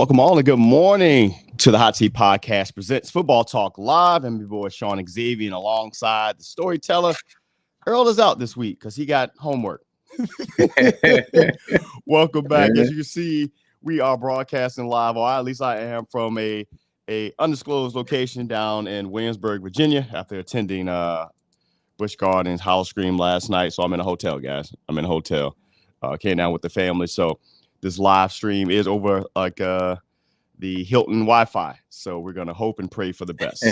Welcome all and good morning to the Hot Seat Podcast presents Football Talk Live. I'm your boy Sean Xavier, and alongside the storyteller, Earl is out this week because he got homework. Welcome back. As you can see, we are broadcasting live, or at least I am, from a undisclosed location down in Williamsburg, Virginia, after attending Busch Gardens Howl-O-Scream last night. So I'm in a hotel, guys. I'm in a hotel. Came down with the family. So this live stream is over like the Hilton Wi-Fi. So we're going to hope and pray for the best.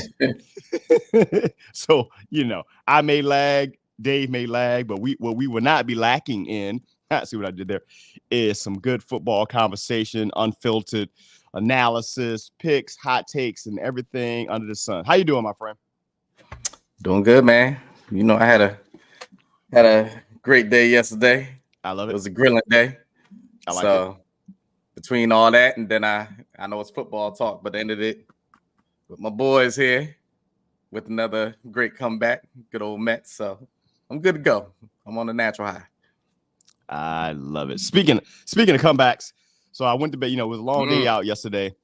So, I may lag, Dave may lag, but what we will not be lacking in, see what I did there, is some good football conversation, unfiltered analysis, picks, hot takes, and everything under the sun. How you doing, my friend? Doing good, man. I had a great day yesterday. I love it. It was a grilling day. I like it. Between all that and then I know it's football talk, but ended it with my boys here with another great comeback. Good old Mets. So I'm good to go. I'm on a natural high. I love it. Speaking of comebacks, so I went to bed. It was a long day out yesterday.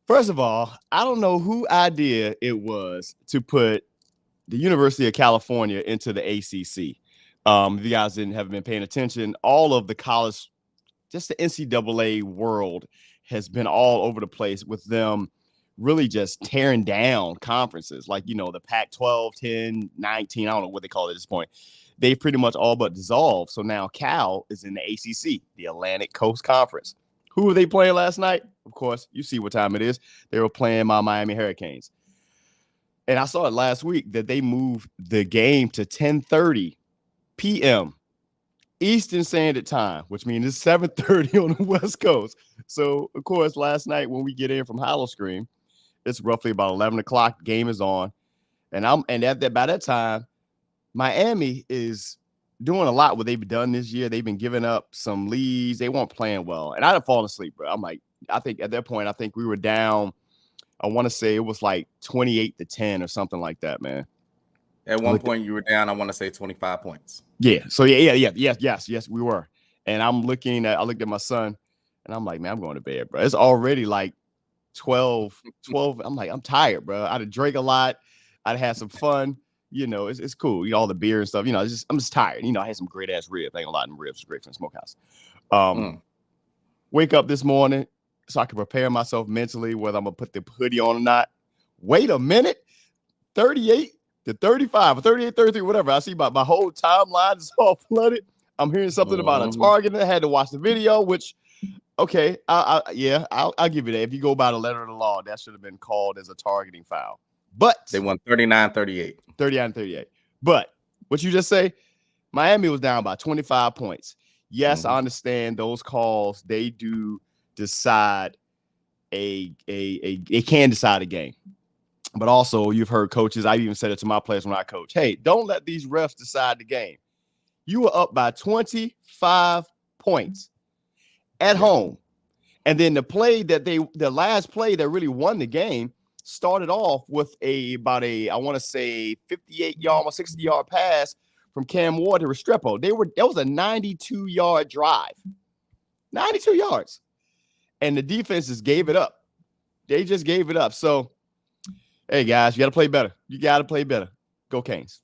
First of all, I don't know who idea it was to put the University of California into the ACC. If you guys haven't been paying attention, all of the college, just the NCAA world has been all over the place with them really just tearing down conferences like, the Pac-12, 10, 19, I don't know what they call it at this point. They've pretty much all but dissolved. So now Cal is in the ACC, the Atlantic Coast Conference. Who were they playing last night? Of course, you see what time it is. They were playing my Miami Hurricanes. And I saw it last week that they moved the game to 10:30 p.m. Eastern Standard Time, which means it's 7:30 on the West Coast. So, of course, last night when we get in from Howl-O-Scream, it's roughly about 11 o'clock. The game is on. And by that time, Miami is doing a lot what they've done this year. They've been giving up some leads. They weren't playing well. And I'd have fallen asleep, bro. I think at that point, we were down. I want to say it was like 28-10 or something like that, man. At one point, you were down, I want to say 25 points. Yeah. So, yes, we were. And I looked at my son, and I'm like, man, I'm going to bed, bro. It's already like 12. I'm like, I'm tired, bro. I'd have drank a lot. I'd had some fun. It's cool. All the beer and stuff. I'm just tired. I had some great-ass ribs. I ain't a lot of ribs. Great from the smokehouse. Wake up this morning so I can prepare myself mentally whether I'm going to put the hoodie on or not. Wait a minute. 38 to 35 or 38, 33, whatever. I see my whole timeline is all flooded. I'm hearing something about a target. I had to watch the video, which, okay, I'll give you that. If you go by the letter of the law, that should have been called as a targeting foul. But they won 39-38. 39-38. But what you just say, Miami was down by 25 points. Yes, I understand those calls. They do decide they can decide a game. But also, you've heard coaches, I even said it to my players when I coach, hey, don't let these refs decide the game. You were up by 25 points at home. And then the last play that really won the game started off with about a 58-yard or 60-yard pass from Cam Ward to Restrepo. That was a 92-yard drive. 92 yards. And the defense just gave it up. They just gave it up. So, hey, guys, you got to play better. You got to play better. Go Canes.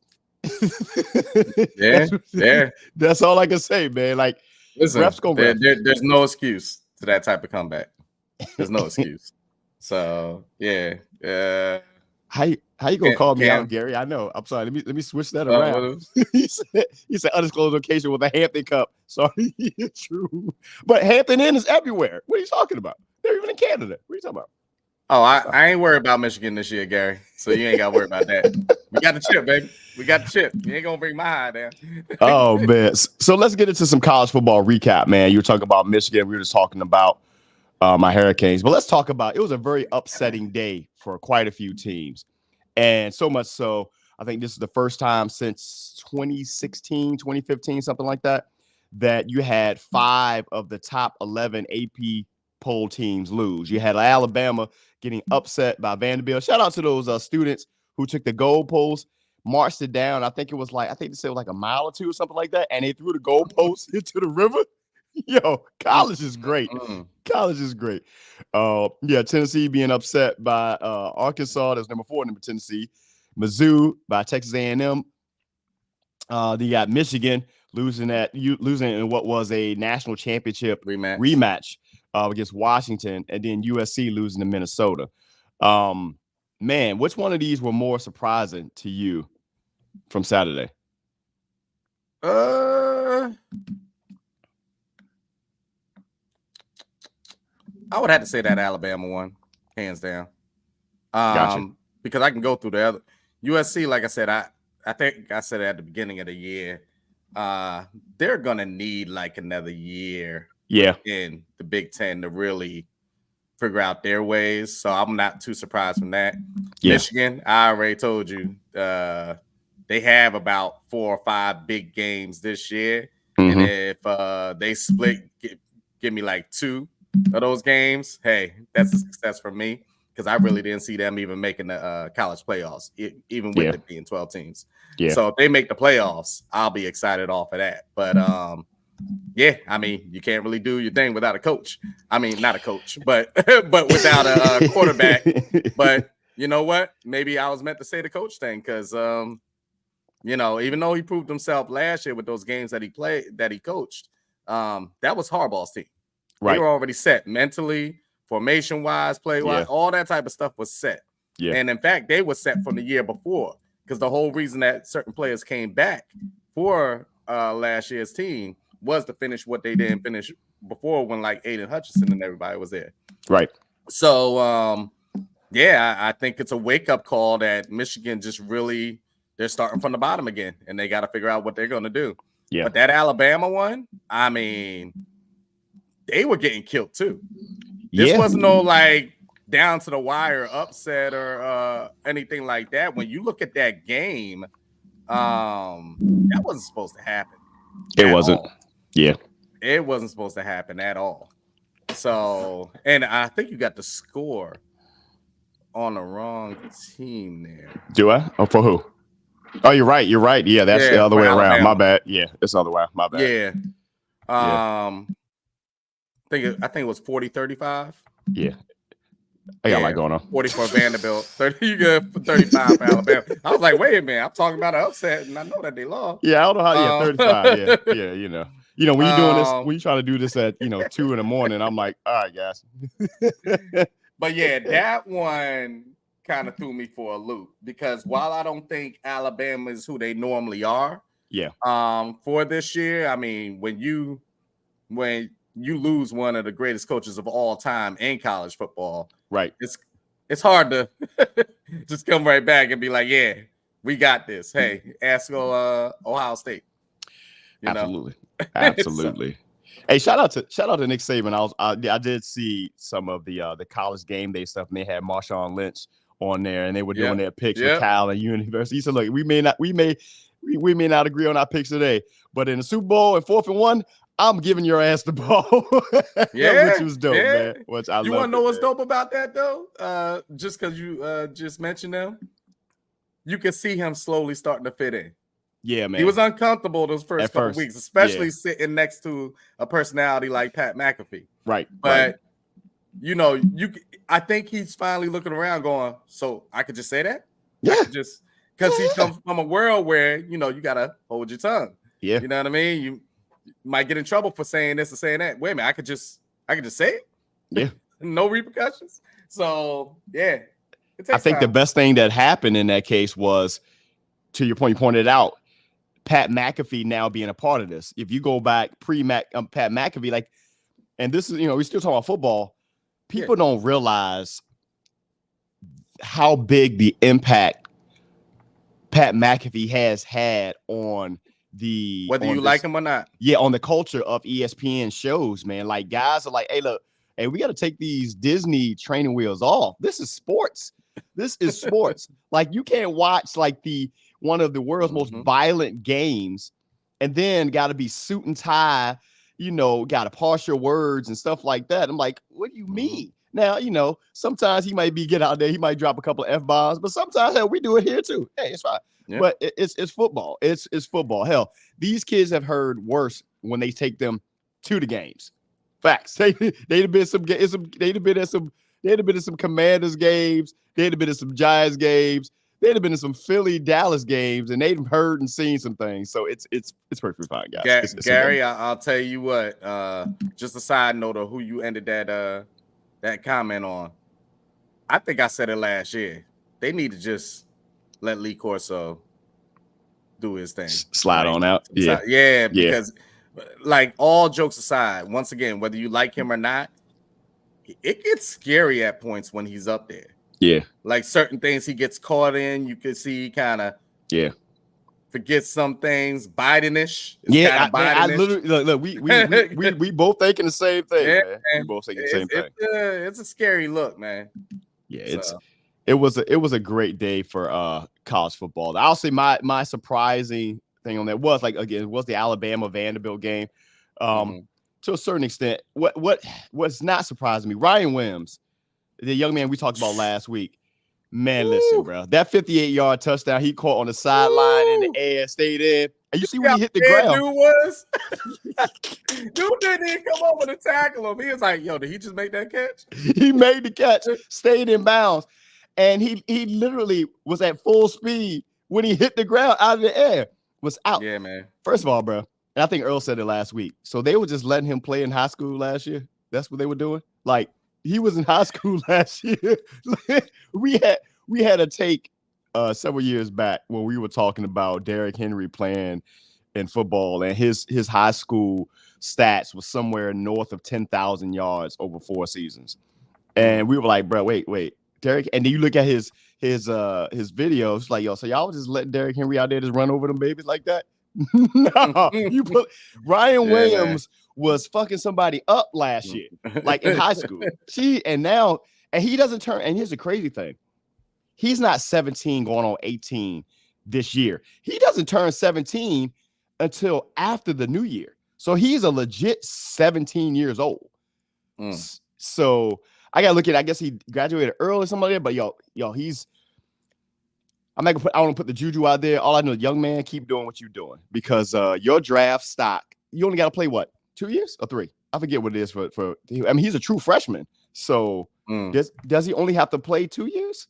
That's all I can say, man. Like, listen, refs go ref. There's no excuse to that type of comeback. There's no excuse. So, yeah. How you gonna call me out, Gary? I know. I'm sorry. Let me switch that around. he said undisclosed location with a Hampton Cup. Sorry, true. But Hampton Inn is everywhere. What are you talking about? They're even in Canada. What are you talking about? Oh, I ain't worried about Michigan this year, Gary. So you ain't got to worry about that. We got the chip, baby. We got the chip. You ain't going to bring my high down. Oh, man. So let's get into some college football recap, man. You were talking about Michigan. We were just talking about my Hurricanes. But let's talk about it was a very upsetting day for quite a few teams. And so much so, I think this is the first time since 2016, 2015, something like that, that you had 5 of the top 11 AP poll teams lose. You had Alabama getting upset by Vanderbilt. Shout out to those students who took the goalpost, marched it down. I think they said like a mile or two or something like that, and they threw the goalpost into the river. Yo, college is great. Mm. College is great. Yeah, Tennessee being upset by Arkansas. That's number 4, number Tennessee. Mizzou by Texas A&M. Then you got Michigan losing in what was a national championship rematch against Washington, and then USC losing to Minnesota. Man, which one of these were more surprising to you from Saturday? I would have to say that Alabama one, hands down. Gotcha. Because I can go through the other USC. Like I said, I think I said at the beginning of the year, they're gonna need like another year, in the Big Ten to really figure out their ways. So I'm not too surprised from that. Yeah. Michigan, I already told you, they have about 4 or 5 big games this year, and if they split, give me like 2 of those games, hey, that's a success for me, because I really didn't see them even making the college playoffs, even with it being 12 teams. Yeah. So if they make the playoffs, I'll be excited off of that. But yeah, I mean, you can't really do your thing without a coach. I mean, not a coach, but without a quarterback. But you know what? Maybe I was meant to say the coach thing, because you know, even though he proved himself last year with those games that he played, that he coached, that was Harbaugh's team. Right. They were already set mentally, formation-wise, play-wise, all that type of stuff was set. Yeah. And in fact, they were set from the year before, because the whole reason that certain players came back for last year's team was to finish what they didn't finish before, when like Aiden Hutchinson and everybody was there. Right. So, yeah, I think it's a wake-up call that Michigan just really, they're starting from the bottom again, and they got to figure out what they're going to do. Yeah. But that Alabama one, I mean, they were getting killed too. This wasn't no like down to the wire upset or anything like that. When you look at that game, that wasn't supposed to happen. It wasn't. Yeah. It wasn't supposed to happen at all. So, and I think you got the score on the wrong team there. Do I? Oh, for who? Oh, you're right. You're right. Yeah, that's the other way around. My bad. Yeah, it's the other way. My bad. Yeah. I think it was 40-35. Yeah. I got a lot going on. 40 for Vanderbilt. 30, you good for 35 for Alabama. I was like, wait a minute. I'm talking about an upset, and I know that they lost. Yeah, I don't know how. 35. Yeah, you know. When you're doing this, when you're trying to do this at 2 a.m, I'm like, all right, guys. But yeah, that one kind of threw me for a loop, because while I don't think Alabama is who they normally are, for this year, I mean, when you lose one of the greatest coaches of all time in college football, right? It's hard to just come right back and be like, yeah, we got this. Hey, ask Ohio State. Absolutely. Absolutely. Hey, shout out to Nick Saban. I did see some of the college game day stuff, and they had Marshawn Lynch on there, and they were doing their picks with Cal and University. He said, look, we may not agree on our picks today, but in the Super Bowl and 4th and 1, I'm giving your ass the ball. Which was dope, man. Which I you want to know what's dope about that, though? Just because you just mentioned them, you can see him slowly starting to fit in. Yeah, man. He was uncomfortable those first couple weeks, especially sitting next to a personality like Pat McAfee. Right. But I think he's finally looking around, going, so I could just say that? Yeah. Just because he comes from a world where you gotta hold your tongue. Yeah. You know what I mean? You might get in trouble for saying this or saying that. Wait a minute, I could just say it. Yeah. No repercussions. So yeah. I think the best thing that happened in that case was, to your point, you pointed out, Pat McAfee now being a part of this. If you go back Pat McAfee, and this is, we're still talking about football. People don't realize how big the impact Pat McAfee has had on whether you like him or not. Yeah, on the culture of ESPN shows, man. Like, guys are like, hey, look, we got to take these Disney training wheels off. This is sports. This is sports. Like, you can't watch one of the world's most violent games and then got to be suit and tie, got to parse your words and stuff like that. I'm like, what do you mean? Now, sometimes he might get out there, he might drop a couple of F-bombs, but sometimes we do it here too. Hey, it's fine. Yeah. But it's football. It's football. Hell, these kids have heard worse when they take them to the games. Facts. They'd have been they'd have been in some Commanders games. They'd have been in some Giants games. They'd have been in some Philly, Dallas games, and they'd have heard and seen some things. So it's perfectly fine, guys. Gary, I'll tell you what. Just a side note of who you ended that comment on. I think I said it last year. They need to just let Lee Corso do his thing. Slide on out. Yeah, because like all jokes aside, once again, whether you like him or not, it gets scary at points when he's up there. Yeah. Like certain things he gets caught in, you can see kind of forget some things. Biden-ish. I literally look, we both thinking the same thing, man. We both thinking the same thing. It's a scary look, man. Yeah, it was a great day for college football. I'll say my surprising thing on that was the Alabama Vanderbilt game. To a certain extent, what's not surprising me, Ryan Williams, the young man we talked about last week. Man, listen, bro, that 58-yard touchdown he caught on the sideline in the air, stayed in. And you see when he hit the ground. Dude didn't even come over to tackle him. He was like, yo, did he just make that catch? He made the catch, stayed in bounds, and he literally was at full speed when he hit the ground out of the air, was out. Yeah, man. First of all, bro, and I think Earl said it last week. So they were just letting him play in high school last year. That's what they were doing. Like, he was in high school last year. we had a take several years back when we were talking about Derrick Henry playing in football, and his high school stats was somewhere north of 10,000 yards over 4 seasons. And we were like, bro, wait, Derrick. And then you look at his videos, like, yo, so y'all was just letting Derrick Henry out there just run over them babies like that? No, you put Ryan Williams was fucking somebody up last year, like in high school. And he doesn't turn. And here's the crazy thing: he's not 17 going on 18 this year. He doesn't turn 17 until after the new year. So he's a legit 17 years old. So I gotta look at. I guess he graduated early or something like that. But yo, he's. I don't want to put the juju out there. All I know, young man, keep doing what you're doing, because your draft stock, you only got to play what, 2 years or 3? I forget what it is for. I mean, he's a true freshman. So does he only have to play 2 years?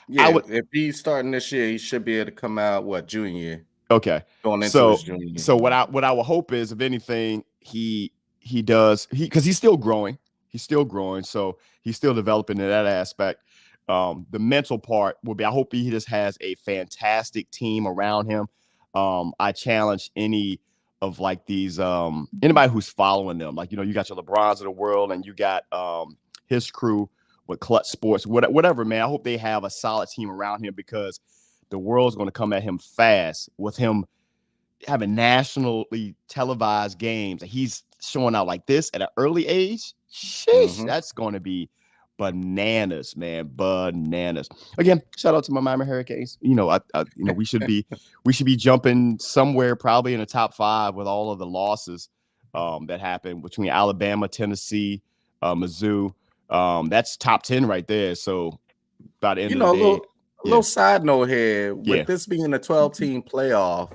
Yeah, if he's starting this year, he should be able to come out junior year. Okay, going into his junior year. So what I would hope is, if anything, he does, because he's still growing. So he's still developing in that aspect. The mental part will be, I hope he just has a fantastic team around him. I challenge any of like these anybody who's following them, like, you got your LeBrons of the world, and you got his crew with Clutch Sports, whatever, man. I hope they have a solid team around him, because the world's going to come at him fast with him having nationally televised games, and he's showing out like this at an early age. Sheesh, that's going to be bananas, man. Bananas. Again, shout out to my Miami Hurricanes. We should be jumping somewhere probably in the top 5 with all of the losses that happened between Alabama, Tennessee, Mizzou. That's top 10 right there. So by the end of the day, a little side note here, with this being a 12-team playoff,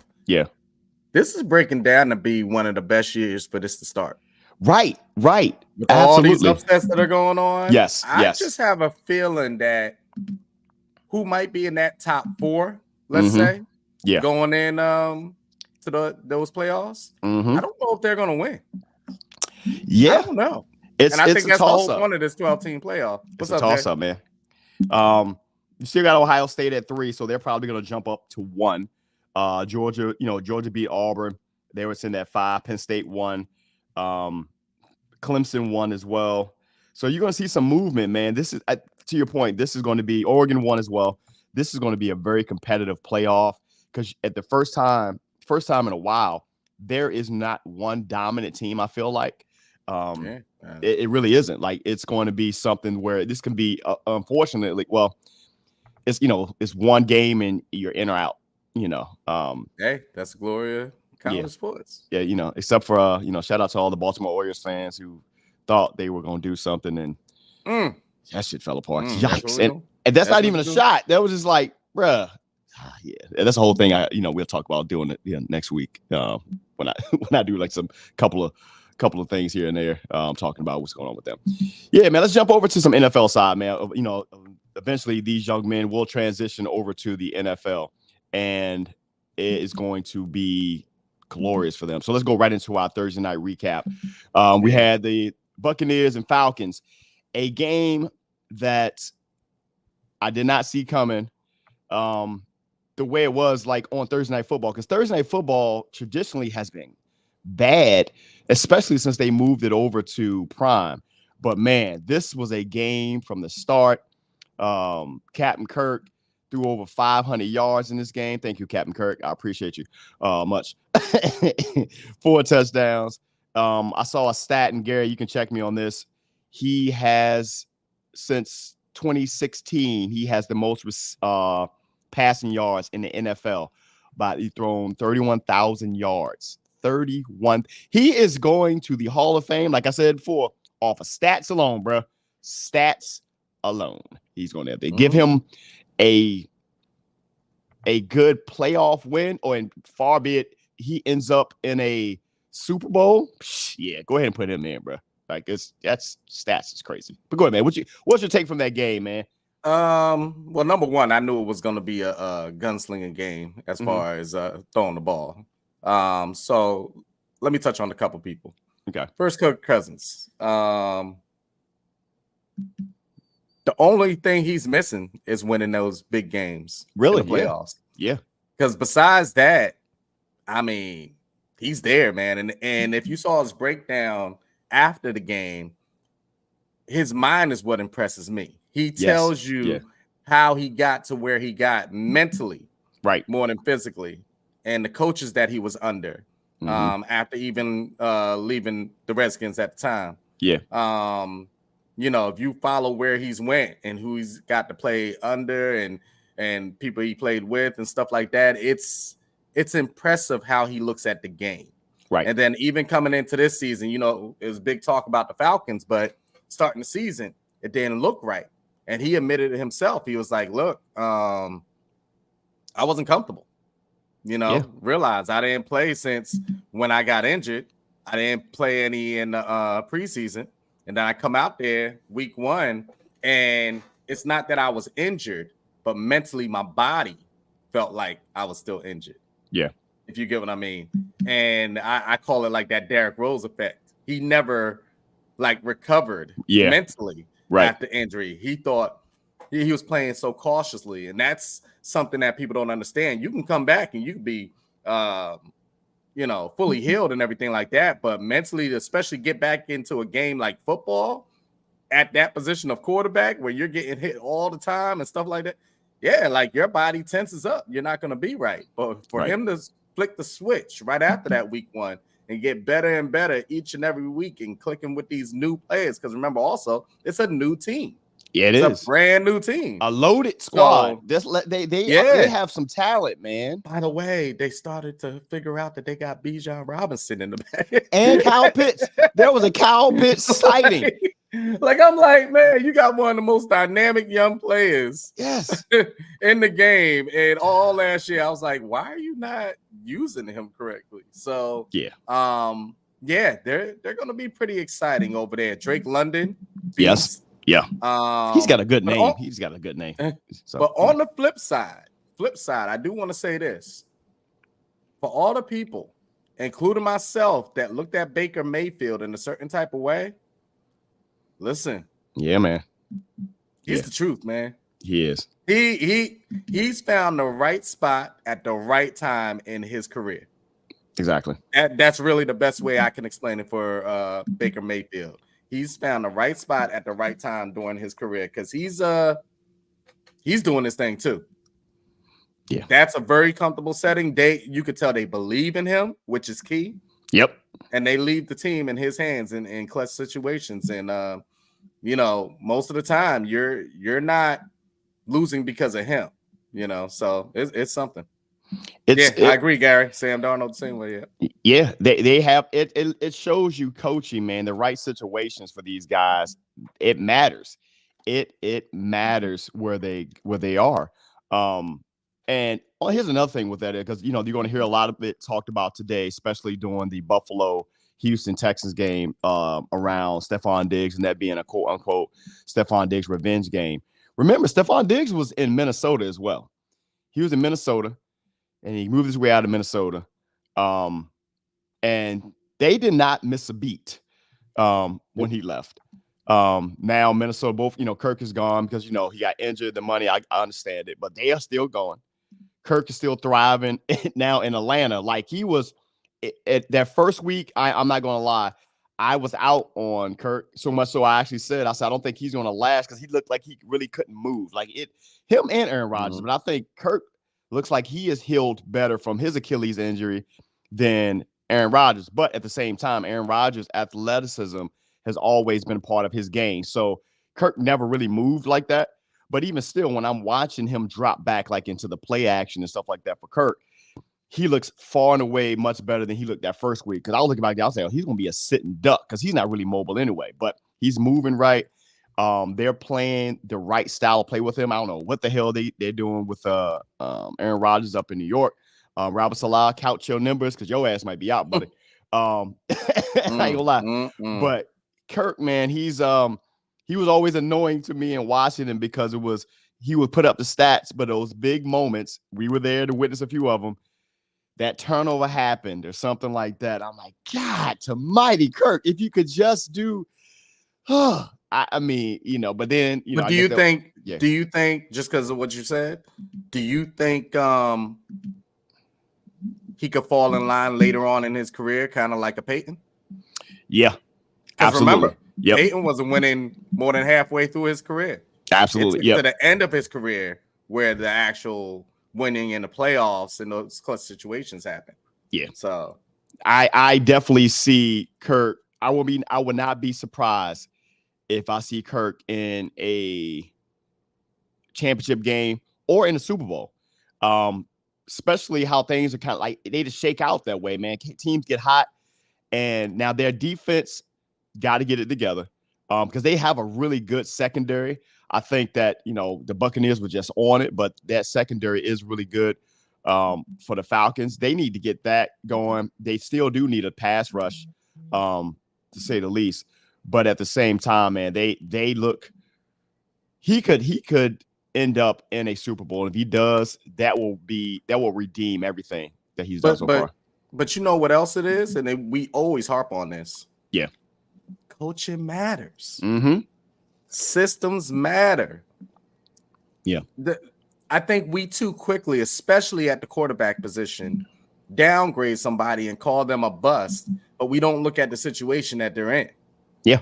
this is breaking down to be one of the best years for this to start. Right. With all these upsets that are going on. Yes. I just have a feeling that who might be in that top 4, let's say, going in to those playoffs. I don't know if they're going to win. Yeah. I don't know. I think that's the whole point of this 12-team playoff. What's up, toss-up, man? You still got Ohio State at 3, so they're probably going to jump up to 1. Georgia beat Auburn. They were in at 5. Penn State won. Clemson won as well. So you're going to see some movement, man. This is, to your point, this is going to be, Oregon won as well. This is going to be a very competitive playoff, because at the first time in a while, there is not one dominant team, I feel like. It really isn't. Like, it's going to be something where this can be, unfortunately, well, it's one game and you're in or out, Hey, that's the glory of college sports. Yeah, except for, shout out to all the Baltimore Orioles fans who thought they were going to do something, and that shit fell apart. Yikes. And that's not even a shot. That was just like, bruh. Yeah, that's the whole thing. We'll talk about doing it next week. when I when I do like some couple of things here and there, talking about what's going on with them. Yeah, man. Let's jump over to some NFL side, man. You know, eventually these young men will transition over to the NFL, and it is going to be glorious for them. So let's go right into our Thursday night recap. We had the Buccaneers and Falcons, a game that I did not see coming. The way it was like on Thursday Night Football, because Thursday Night Football traditionally has been bad, especially since they moved it over to Prime. But man, this was a game from the start. Captain Kirk threw over 500 yards in this game. Thank you, Captain Kirk. I appreciate you much. 4 touchdowns. I saw a stat, and Gary, you can check me on this. He has, since 2016, he has the most passing yards in the NFL. But he's thrown 31,000 yards. 31. He is going to the Hall of Fame, like I said before, off of stats alone, bro. Stats alone. He's going to have to give him a good playoff win, or far be it he ends up in a Super Bowl. Yeah, go ahead and put him in, bro. Like that's stats is crazy. But go ahead, man. What's your take from that game, man? Well, number one, I knew it was going to be a gunslinging game as far as throwing the ball. So let me touch on a couple people. Okay. First, Kirk Cousins. The only thing he's missing is winning those big games. Really? In the playoffs. Yeah. Because besides that, I mean, he's there, man. And if you saw his breakdown after the game, his mind is what impresses me. He tells you how he got to where he got mentally, right, more than physically, and the coaches that he was under after even leaving the Redskins at the time. Yeah. You know, if you follow where he's went and who he's got to play under and people he played with and stuff like that, it's impressive how he looks at the game. Right. And then even coming into this season, you know, it was big talk about the Falcons, but starting the season, it didn't look right. And he admitted it himself. He was like, look, I wasn't comfortable. You know, realized I didn't play since when I got injured. I didn't play any in the preseason. And then I come out there week 1, and it's not that I was injured, but mentally my body felt like I was still injured. Yeah. If you get what I mean. And I call it like that Derrick Rose effect. He never like recovered mentally after injury. He thought he was playing so cautiously, and that's something that people don't understand. You can come back and you can be you know, fully healed and everything like that, but mentally, especially get back into a game like football at that position of quarterback where you're getting hit all the time and stuff like that. Yeah, like your body tenses up. You're not going to be right. But for him to flick the switch right after that week 1 and get better and better each and every week and clicking with these new players, because remember also, it's a new team. Yeah, it's a brand new team. A loaded squad. They have some talent, man. By the way, they started to figure out that they got Bijan Robinson in the back. And Kyle Pitts. There was a Kyle Pitts sighting. Like, I'm like, man, you got one of the most dynamic young players in the game. And all last year, I was like, why are you not using him correctly? So, they're going to be pretty exciting over there. Drake London. Beast. Yeah. He's got a good name. He's got a good name. So, but on the flip side, I do want to say this. For all the people, including myself, that looked at Baker Mayfield in a certain type of way, listen. Yeah, man. He's the truth, man. He is. He's found the right spot at the right time in his career. Exactly. That's really the best way I can explain it for Baker Mayfield. He's found the right spot at the right time during his career, because he's doing this thing too. Yeah, that's a very comfortable setting. You could tell they believe in him, which is key. Yep. And they leave the team in his hands in clutch situations. And you know, most of the time you're not losing because of him. You know, so it's something. I agree, Gary. Sam Darnold the same way. Yeah, they have it. It shows you coaching, man. The right situations for these guys, it matters. It matters where they are. And here's another thing with that, because you're going to hear a lot of it talked about today, especially during the Buffalo Houston Texans game around Stephon Diggs, and that being a quote unquote Stephon Diggs revenge game. Remember, Stephon Diggs was in Minnesota as well. He was in Minnesota, and he moved his way out of Minnesota. And they did not miss a beat when he left. Now Minnesota, both, Kirk is gone because, he got injured, the money, I understand it, but they are still going. Kirk is still thriving now in Atlanta. Like he was at that first week, I'm not going to lie, I was out on Kirk so much so I said, I don't think he's going to last because he looked like he really couldn't move. Like him and Aaron Rodgers. But I think Kirk looks like he is healed better from his Achilles injury than Aaron Rodgers. But at the same time, Aaron Rodgers' athleticism has always been part of his game. So Kirk never really moved like that. But even still, when I'm watching him drop back like into the play action and stuff like that for Kirk, he looks far and away much better than he looked that first week. Because I was looking back, I was saying, he's going to be a sitting duck because he's not really mobile anyway. But he's moving right. They're playing the right style of play with him. I don't know what the hell they're doing with Aaron Rodgers up in New York. Robert Salah, count your numbers because your ass might be out, buddy. I ain't gonna lie. But Kirk, man, he was always annoying to me in Washington because he would put up the stats, but those big moments, we were there to witness a few of them. That turnover happened or something like that. I'm like, God, to mighty Kirk, if you could just do, I mean, but then, But do you think just because of what you said, do you think he could fall in line later on in his career, kind of like a Peyton? Yeah, absolutely. Remember, Peyton wasn't winning more than halfway through his career. Absolutely. To the end of his career where the actual winning in the playoffs and those clutch situations happen. Yeah. So I definitely see Kirk. I would not be surprised if I see Kirk in a championship game or in a Super Bowl. Especially how things are kind of like they just shake out that way, man. Teams get hot, and now their defense got to get it together because they have a really good secondary. I think that, the Buccaneers were just on it, but that secondary is really good for the Falcons. They need to get that going. They still do need a pass rush, to say the least. But at the same time, man, they look. He could end up in a Super Bowl. If he does, that will redeem everything that he's done so far. But you know what else it is, and we always harp on this. Yeah, coaching matters. Mm-hmm. Systems matter. Yeah. I think we too quickly, especially at the quarterback position, downgrade somebody and call them a bust, but we don't look at the situation that they're in. Yeah.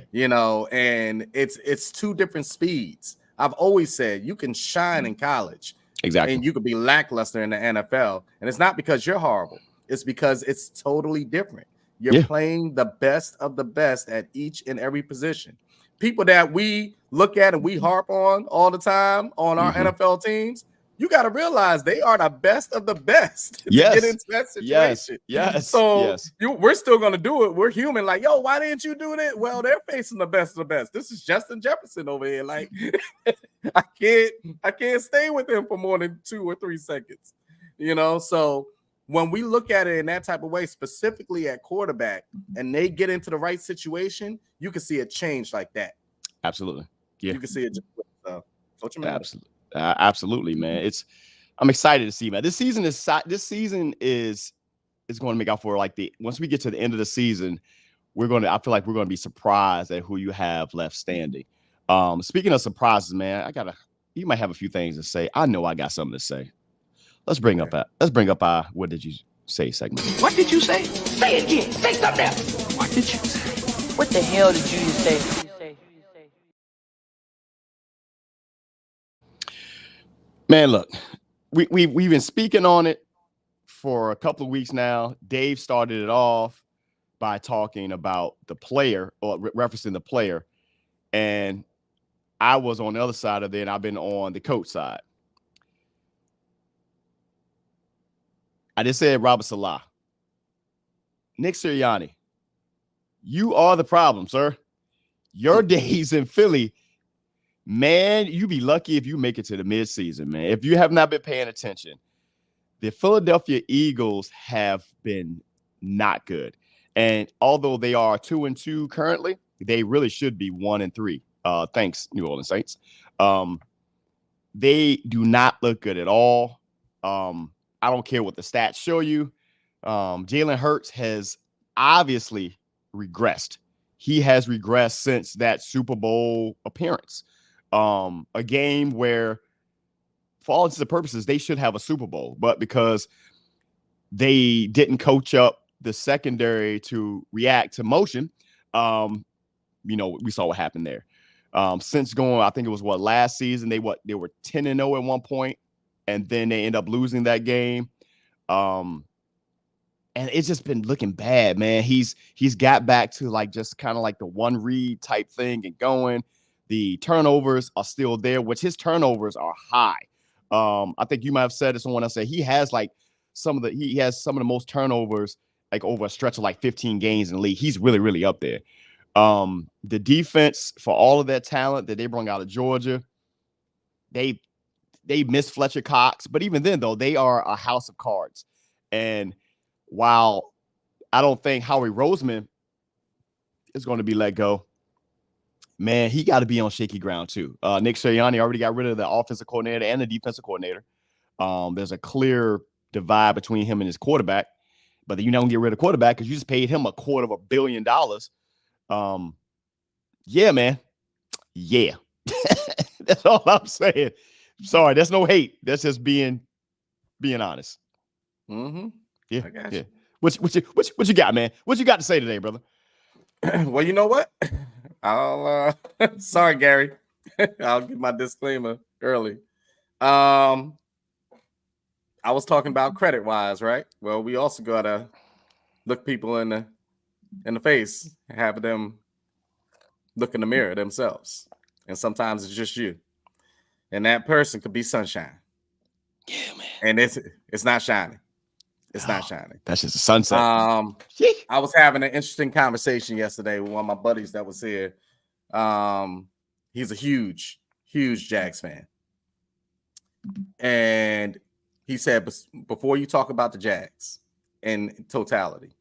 And it's two different speeds. I've always said you can shine in college. Exactly. And you could be lackluster in the NFL. And it's not because you're horrible. It's because it's totally different. You're playing the best of the best at each and every position. People that we look at and we harp on all the time on our NFL teams, you got to realize they are the best of the best to get into that situation. Yes. So we're still going to do it. We're human. Like, yo, why didn't you do that? Well, they're facing the best of the best. This is Justin Jefferson over here. Like, I can't stay with him for more than 2 or 3 seconds. So when we look at it in that type of way, specifically at quarterback, and they get into the right situation, you can see a change like that. Absolutely. Yeah. You can see it. Absolutely, man. I'm excited to see, man. This season is going to make out for once we get to the end of the season, I feel like we're going to be surprised at who you have left standing. Speaking of surprises, man, you might have a few things to say. I know I got something to say. Let's bring up our what did you say segment. What did you say? Say it again. Say something else. What did you say? What the hell did you say? Man, look, we've been speaking on it for a couple of weeks now. Dave started it off by talking about the player or referencing the player. And I was on the other side of it, and I've been on the coach side. I just said Robert Salah. Nick Sirianni, you are the problem, sir. Your days in Philly, man, you be lucky if you make it to the midseason, man. If you have not been paying attention, the Philadelphia Eagles have been not good. And although they are 2-2 currently, they really should be 1-3. Thanks, New Orleans Saints. They do not look good at all. I don't care what the stats show you. Jalen Hurts has obviously regressed. He has regressed since that Super Bowl appearance. A game where, for all intents and purposes, they should have a Super Bowl, but because they didn't coach up the secondary to react to motion, we saw what happened there. Since going, I think it was last season, they were 10-0 at one point, and then they end up losing that game. And it's just been looking bad, man. He's got back to like just kind of like the one read type thing and going. The turnovers are still there, which his turnovers are high. I think you might have said it. Someone else said he has some of the most turnovers like over a stretch of like 15 games in the league. He's really, really up there. The defense, for all of that talent that they brought out of Georgia, they missed Fletcher Cox, but even then though, they are a house of cards. And while I don't think Howie Roseman is going to be let go, man, he got to be on shaky ground too. Nick Sirianni already got rid of the offensive coordinator and the defensive coordinator. There's a clear divide between him and his quarterback, but you don't get rid of quarterback because you just paid him $250 million. Yeah, man. Yeah. That's all I'm saying. Sorry, that's no hate. That's just being honest. Mm-hmm. Yeah. I got you. Yeah. What you got, man? What you got to say today, brother? Well, you know what? I'll sorry, Gary. I'll give my disclaimer early. I was talking about credit wise, right? Well, we also gotta look people in the face, have them look in the mirror themselves. And sometimes it's just you. And that person could be sunshine. Yeah, man. And it's not shining. It's not shining. That's just a sunset. I was having an interesting conversation yesterday with one of my buddies that was here. He's a huge, huge Jags fan. And he said, before you talk about the Jags in totality,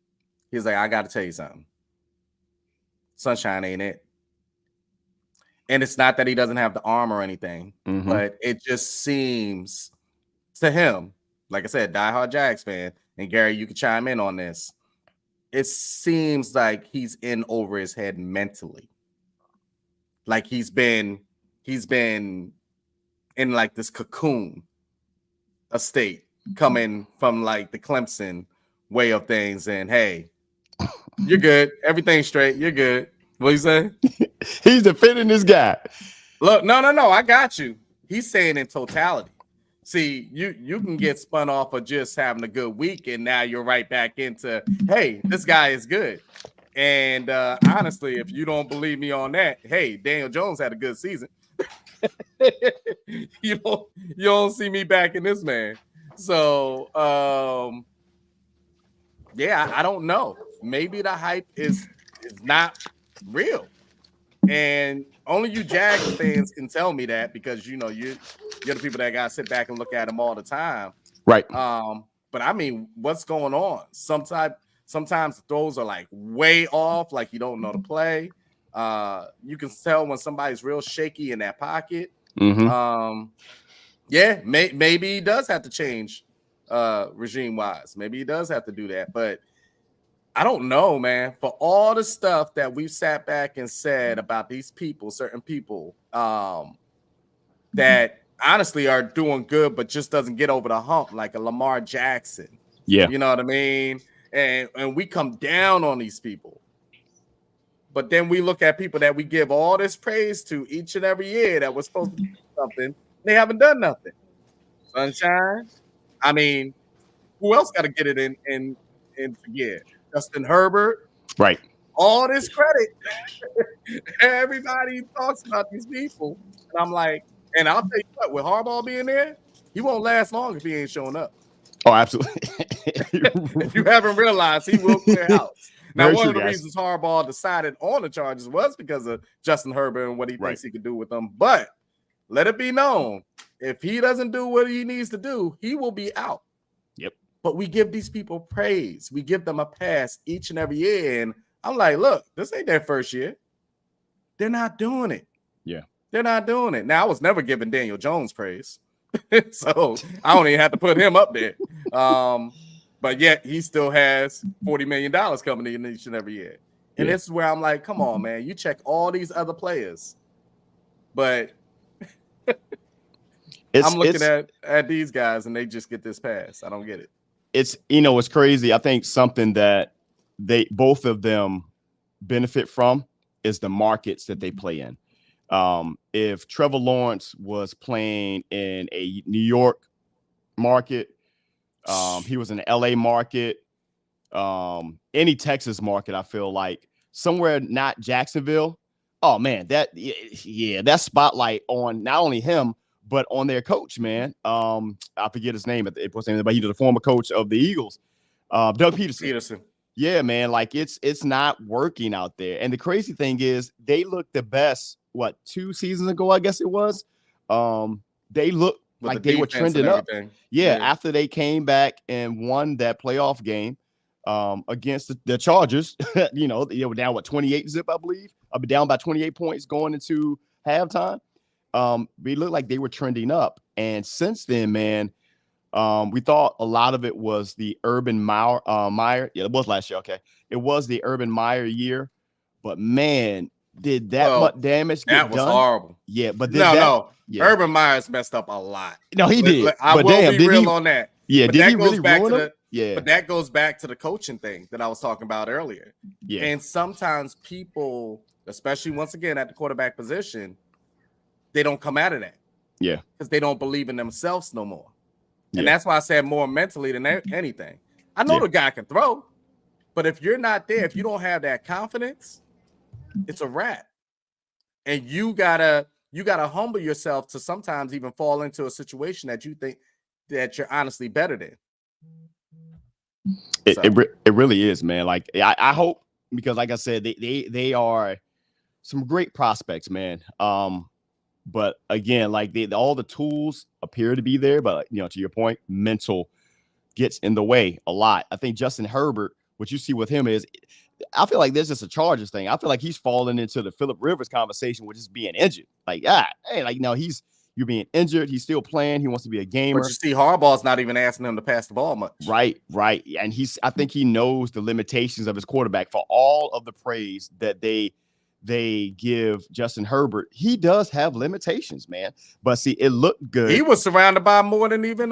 he's like, I got to tell you something. Sunshine ain't it. And it's not that he doesn't have the arm or anything, but it just seems to him, like I said, diehard Jags fan, and Gary, you can chime in on this. It seems like he's in over his head mentally. Like he's been in like this cocoon estate coming from like the Clemson way of things. And hey, you're good. Everything's straight. You're good. What you say? He's defending this guy. Look, no. I got you. He's saying in totality. See, you can get spun off of just having a good week, and now you're right back into, hey, this guy is good. And honestly, if you don't believe me on that, hey, Daniel Jones had a good season. you don't see me backing this man. So yeah, I don't know. Maybe the hype is not real. And only you Jags fans can tell me that, because you're the people that gotta sit back and look at them all the time. Right. But I mean, what's going on? Sometimes the throws are like way off, like you don't know the play. You can tell when somebody's real shaky in that pocket. Yeah, maybe he does have to change regime wise. Maybe he does have to do that, but I don't know, man. For all the stuff that we've sat back and said about these people, certain people that honestly are doing good, but just doesn't get over the hump, like a Lamar Jackson. Yeah. You know what I mean? And we come down on these people. But then we look at people that we give all this praise to each and every year that was supposed to do something. They haven't done nothing. Sunshine. I mean, who else got to get it in gear? Justin Herbert. Right. All this credit. Everybody talks about these people. And I'm like, and I'll tell you what, with Harbaugh being there, he won't last long if he ain't showing up. Oh, absolutely. If you haven't realized, he will clear house. Now, Very one true, of the guys. reasons Harbaugh decided on the Chargers was because of Justin Herbert and what he thinks he could do with them. But let it be known, if he doesn't do what he needs to do, he will be out. Yep. But we give these people praise. We give them a pass each and every year. And I'm like, look, this ain't their first year. They're not doing it. Yeah. They're not doing it. Now, I was never giving Daniel Jones praise. So I don't even have to put him up there. But yet he still has $40 million coming in each and every year. And this is where I'm like, come on, man. You check all these other players. But I'm looking at these guys and they just get this pass. I don't get it. It's, it's crazy. I think something that both of them benefit from is the markets that they play in. If Trevor Lawrence was playing in a New York market, he was in the LA market, any Texas market, I feel like somewhere not Jacksonville. Oh man, that spotlight on not only him, but on their coach, man. I forget his name, but he was the former coach of the Eagles, Doug Peterson. Yeah, man, like it's not working out there. And the crazy thing is they looked the best, 2 seasons ago, I guess it was. They looked like they were trending up. Yeah, after they came back and won that playoff game against the Chargers, they were down 28-0, I believe. Down by 28 points going into halftime. We looked like they were trending up. And since then, man, we thought a lot of it was the Urban Meyer. Yeah, it was last year. Okay. It was the Urban Meyer year. But man, did that much damage get done? That was horrible. Yeah, but no. Urban Meyer's messed up a lot. No, he did. I will be real on that. Yeah, did he really ruin it? Yeah. But that goes back to the coaching thing that I was talking about earlier. Yeah. And sometimes people, especially once again at the quarterback position, they don't come out of that. Yeah. Because they don't believe in themselves no more. And that's why I said more mentally than anything. I know the guy can throw, but if you're not there, if you don't have that confidence, it's a wrap. And you gotta humble yourself to sometimes even fall into a situation that you think that you're honestly better than. It really is, man. Like I hope, because like I said, they are some great prospects, man. But again, like all the tools appear to be there, but to your point, mental gets in the way a lot. I think Justin Herbert, what you see with him is, I feel like there's just a Chargers thing. I feel like he's fallen into the Phillip Rivers conversation with just being injured. Like, you're being injured. He's still playing. He wants to be a gamer. But you see, Harbaugh's not even asking him to pass the ball much. Right. And I think he knows the limitations of his quarterback. For all of the praise that they give Justin Herbert, he does have limitations, man. But see, it looked good. He was surrounded by more than even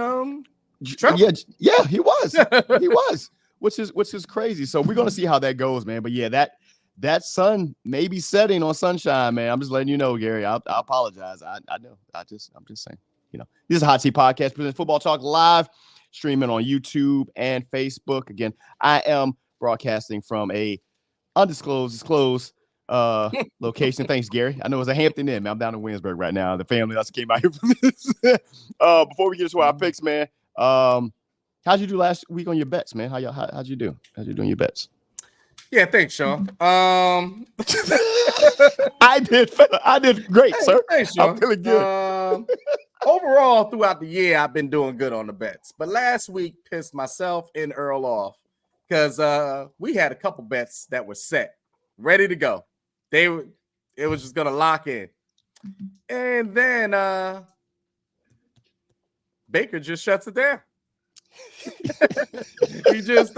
Trevor. Yeah, he was. He was, which is crazy. So we're gonna see how that goes, man. But yeah, that sun may be setting on Sunshine, man. I'm just letting you know, Gary. I apologize. I know. I'm just saying. This is a Hot Seat Podcast, presents Football Talk live, streaming on YouTube and Facebook. Again, I am broadcasting from a disclosed location. Thanks, Gary. I know it's a Hampton Inn, man. I'm down in Williamsburg right now. The family also came out here for this. Before we get into our picks, man, how'd you do last week on your bets, man? How'd you do? How'd you do on your bets? Yeah, thanks, Sean. I did great, sir. Thanks, Sean. I'm feeling good. Overall, throughout the year, I've been doing good on the bets. But last week pissed myself and Earl off because we had a couple bets that were set, ready to go. It was just gonna lock in. And then Baker just shuts it down. He just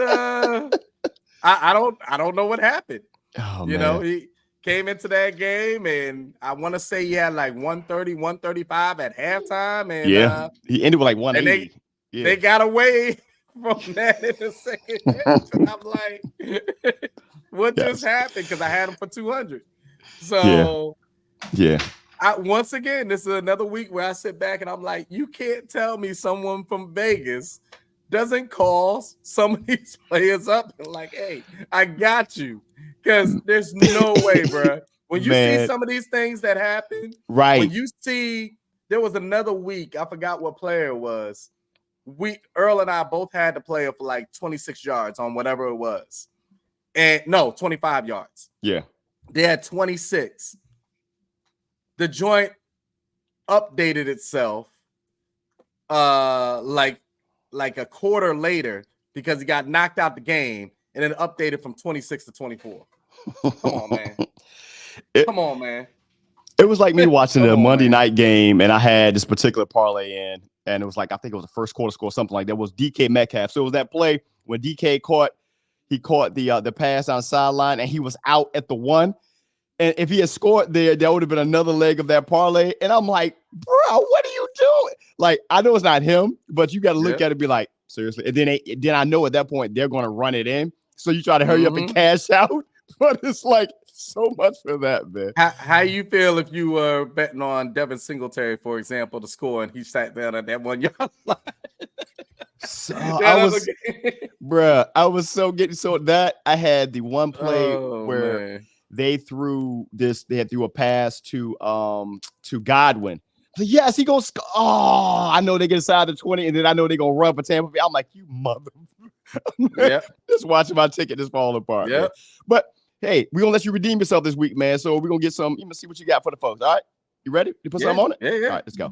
I don't know what happened. Oh, He came into that game and I want to say he had like 130, 135 at halftime. And he ended with like 180. They got away from that in the second half. And I'm like, what just happened? Because I had him for 200. So once again, this is another week where I sit back and I'm like, you can't tell me someone from Vegas doesn't call some of these players up and like, hey, I got you. Because there's no way, bro. When you see some of these things that happen, right? When you see, there was another week, I forgot what player it was. Earl and I both had to play for like 26 yards on whatever it was. And no, 25 yards. Yeah. They had 26. The joint updated itself like like a quarter later because he got knocked out the game and then updated from 26 to 24. Come on, man. Come on, man. It was like me watching the Monday man. night game, and I had this particular parlay in, and it was like, I think it was the first quarter score, something like that. It was DK Metcalf. So it was that play when DK caught the pass on the sideline, and he was out at the 1. And if he had scored there would have been another leg of that parlay. And I'm like, bro, what are you doing? Like, I know it's not him, but you got to look at it and be like, seriously. And then I know at that point they're going to run it in. So you try to hurry up and cash out. But it's like so much for that, man. How you feel if you were betting on Devin Singletary, for example, to score, and he sat down at that 1 yard line? So I was so getting that I had the one play where man. they had threw a pass to Godwin. Yes, he goes. Oh, I know they get inside the 20, and then I know they're gonna run for Tampa Bay. I'm like, you mother. Just watching my ticket just fall apart. Yeah. But hey, we're gonna let you redeem yourself this week, man. So we're gonna get some, see what you got for the folks. All right. You ready? You put something on it? Yeah. All right, let's go.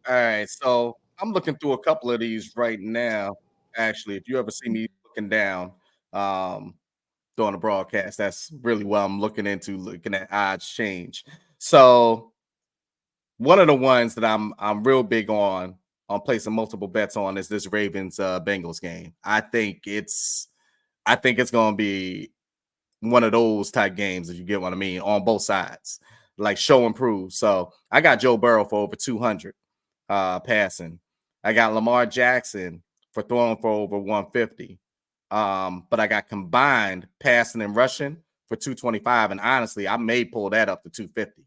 All right, so I'm looking through a couple of these right now. Actually, if you ever see me looking down during the broadcast, that's really what I'm looking at odds change. So one of the ones that I'm real big on placing multiple bets on is this Ravens Bengals game. I think it's going to be one of those type games, if you get what I mean, on both sides, like show and prove. So I got Joe Burrow for over 200 passing. I got Lamar Jackson for throwing for over 150. But I got combined passing and rushing for 225. And honestly, I may pull that up to 250.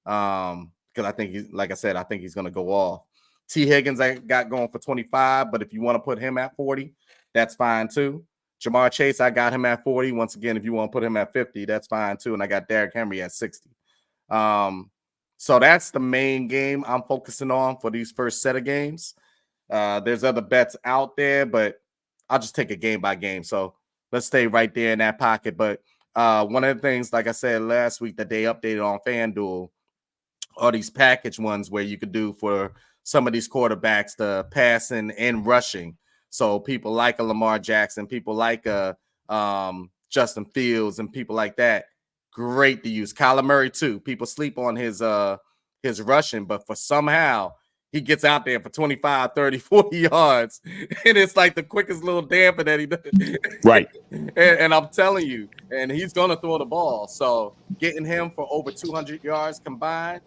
Because I think I think he's going to go off. T. Higgins I got going for 25, but if you want to put him at 40, that's fine too. Jamar Chase, I got him at 40. Once again, if you want to put him at 50, that's fine too. And I got Derrick Henry at 60. So that's the main game I'm focusing on for these first set of games. There's other bets out there, but I'll just take it game by game. So let's stay right there in that pocket. But one of the things, like I said last week, that they updated on FanDuel are these package ones where you could do for some of these quarterbacks, the passing and rushing. So people like a Lamar Jackson, people like a Justin Fields, and people like that. Great to use. Kyler Murray too. People sleep on his rushing, but for somehow he gets out there for 25, 30, 40 yards, and it's like the quickest little damper that he does. Right. and I'm telling you, and he's gonna throw the ball. So getting him for over 200 yards combined,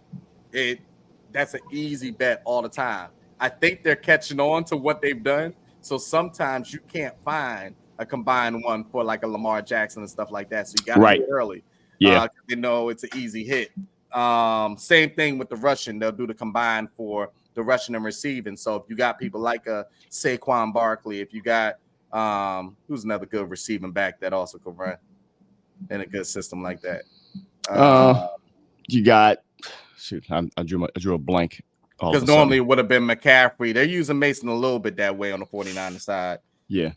that's an easy bet all the time. I think they're catching on to what they've done. So sometimes you can't find a combined one for like a Lamar Jackson and stuff like that. So you got to do it early. Yeah. You know, it's an easy hit. Same thing with the rushing. They'll do the combined for the rushing and receiving. So if you got people like a Saquon Barkley, if you got who's another good receiving back that also could run in a good system like that. You got I drew a blank. Because normally it would have been McCaffrey. They're using Mason a little bit that way on the 49er side. Yeah.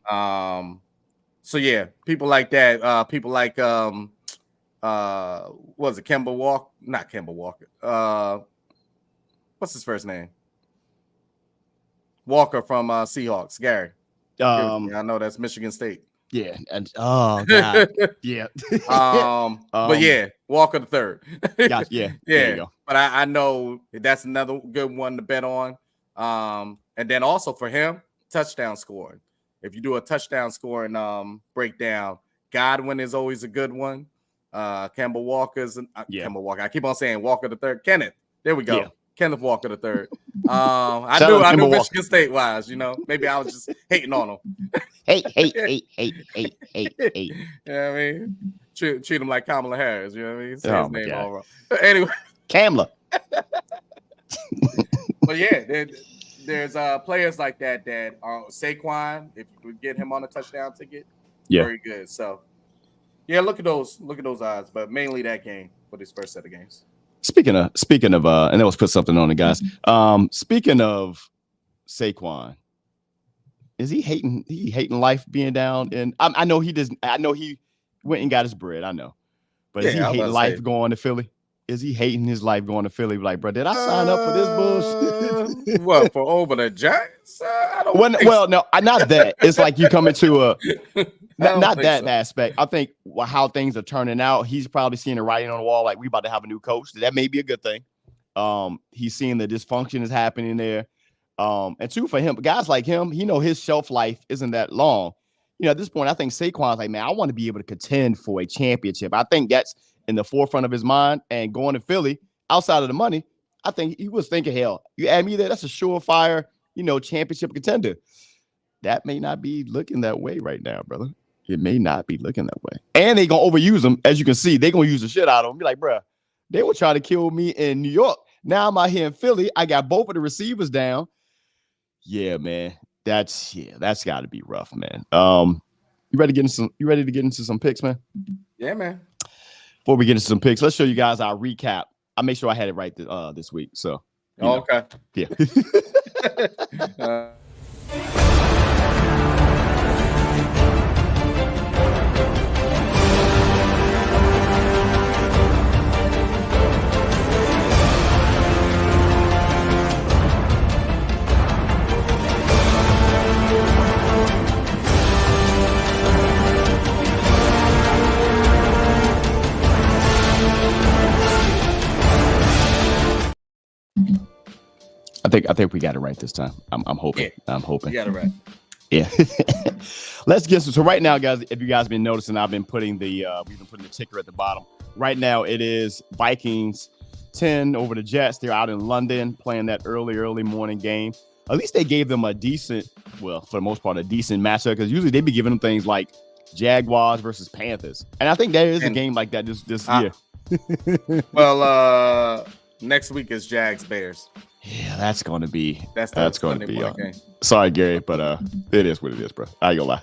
So yeah, people like that. People like what was it? Kemba Walker? Not Kemba Walker. What's his first name? Walker from Seahawks. Gary. I know that's Michigan State. Yeah, and oh god, yeah. But yeah, Walker the third. Yeah. There you go. But I know that's another good one to bet on. And then also for him, touchdown scoring. If you do a touchdown scoring breakdown, Godwin is always a good one. Kemba Walker's Kemba Walker. I keep on saying Walker the third. Kenneth. There we go. Yeah. Kenneth Walker the third. I knew Michigan State wise, you know. Maybe I was just hating on him. Hey. You know what I mean? Treat him like Kamala Harris, you know what I mean? Say his name all wrong. Anyway. Kamala. But yeah, there's players like that Saquon, if you could get him on a touchdown ticket, very good. So yeah, look at those odds, but mainly that game for this first set of games. Speaking of, and let's put something on it, guys. Speaking of Saquon, is he hating life being down? And I know he doesn't. I know he went and got his bread. I know, but is he hating life going to Philly? is he hating his life going to Philly? Like, bro, did I sign up for this bullshit? What, for over the Giants? I don't think Well, no, not that. It's like you come into a not think that so. aspect. I think how things are turning out, he's probably seeing the writing on the wall. Like, we about to have a new coach. That may be a good thing. He's seeing the dysfunction is happening there. And two, for him, guys like him, his shelf life isn't that long. At this point, I think Saquon's like, man, I want to be able to contend for a championship. I think that's in the forefront of his mind. And going to Philly, outside of the money, I think he was thinking, hell, you add me there, that's a surefire, championship contender. That may not be looking that way right now, brother. It may not be looking that way. And they're going to overuse him. As you can see, they're going to use the shit out of him. Be like, bro, they were trying to kill me in New York. Now I'm out here in Philly. I got both of the receivers down. Yeah, man. That's got to be rough, man. You ready to get into some picks, man? Yeah, man. Before we get into some picks, let's show you guys our recap. I make sure I had it right this week. So, Okay. Yeah. I think we got it right this time. I'm hoping. Yeah. I'm hoping. You got it right. Yeah. Let's get so right now, guys. If you guys been noticing, I've been putting the ticker at the bottom. Right now, it is Vikings 10 over the Jets. They're out in London playing that early morning game. At least they gave them a decent, well, for the most part, a decent matchup, because usually they be giving them things like Jaguars versus Panthers, and I think there is a game like that this year. Well, next week is Jags Bears. Yeah, that's going to be that's going to be. game. Sorry, Gary, but it is what it is, bro. I ain't gonna lie.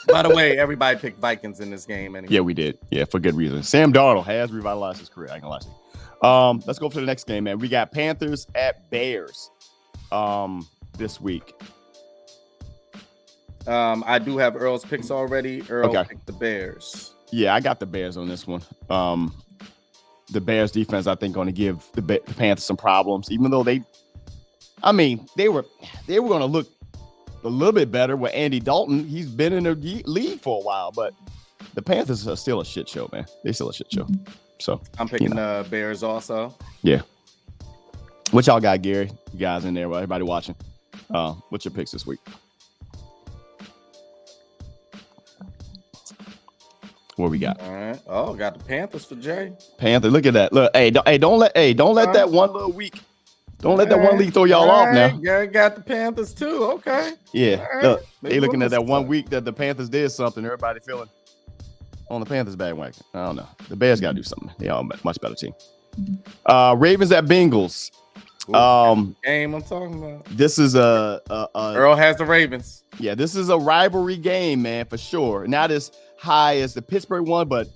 By the way, everybody picked Vikings in this game. Anyway. Yeah, we did. Yeah, for good reason. Sam Darnold has revitalized his career. I ain't gonna lie to you. Let's go for the next game, man. We got Panthers at Bears this week. I do have Earl's picks already. Earl picked the Bears. Yeah, I got the Bears on this one. The Bears defense, I think, going to give the Panthers some problems, even though they were going to look a little bit better with Andy Dalton. He's been in the league for a while, but the Panthers are still a shit show, man. They're still a shit show. So I'm picking the Bears also. Yeah. What y'all got, Gary? You guys in there? Everybody watching? What's your picks this week? What we got? All right. Oh, got the Panthers for Jay. Panther, look at that. Look, don't let that one little week. Don't let that one week throw y'all off now. Yeah, got the Panthers too. Okay. Yeah. Right. Look, they looking at that one week that the Panthers did something. Everybody feeling on the Panthers bandwagon. I don't know. The Bears got to do something. They are a much better team. Ravens at Bengals. Game I'm talking about. This is a Earl has the Ravens. Yeah, this is a rivalry game, man, for sure. Not as high as the Pittsburgh one, but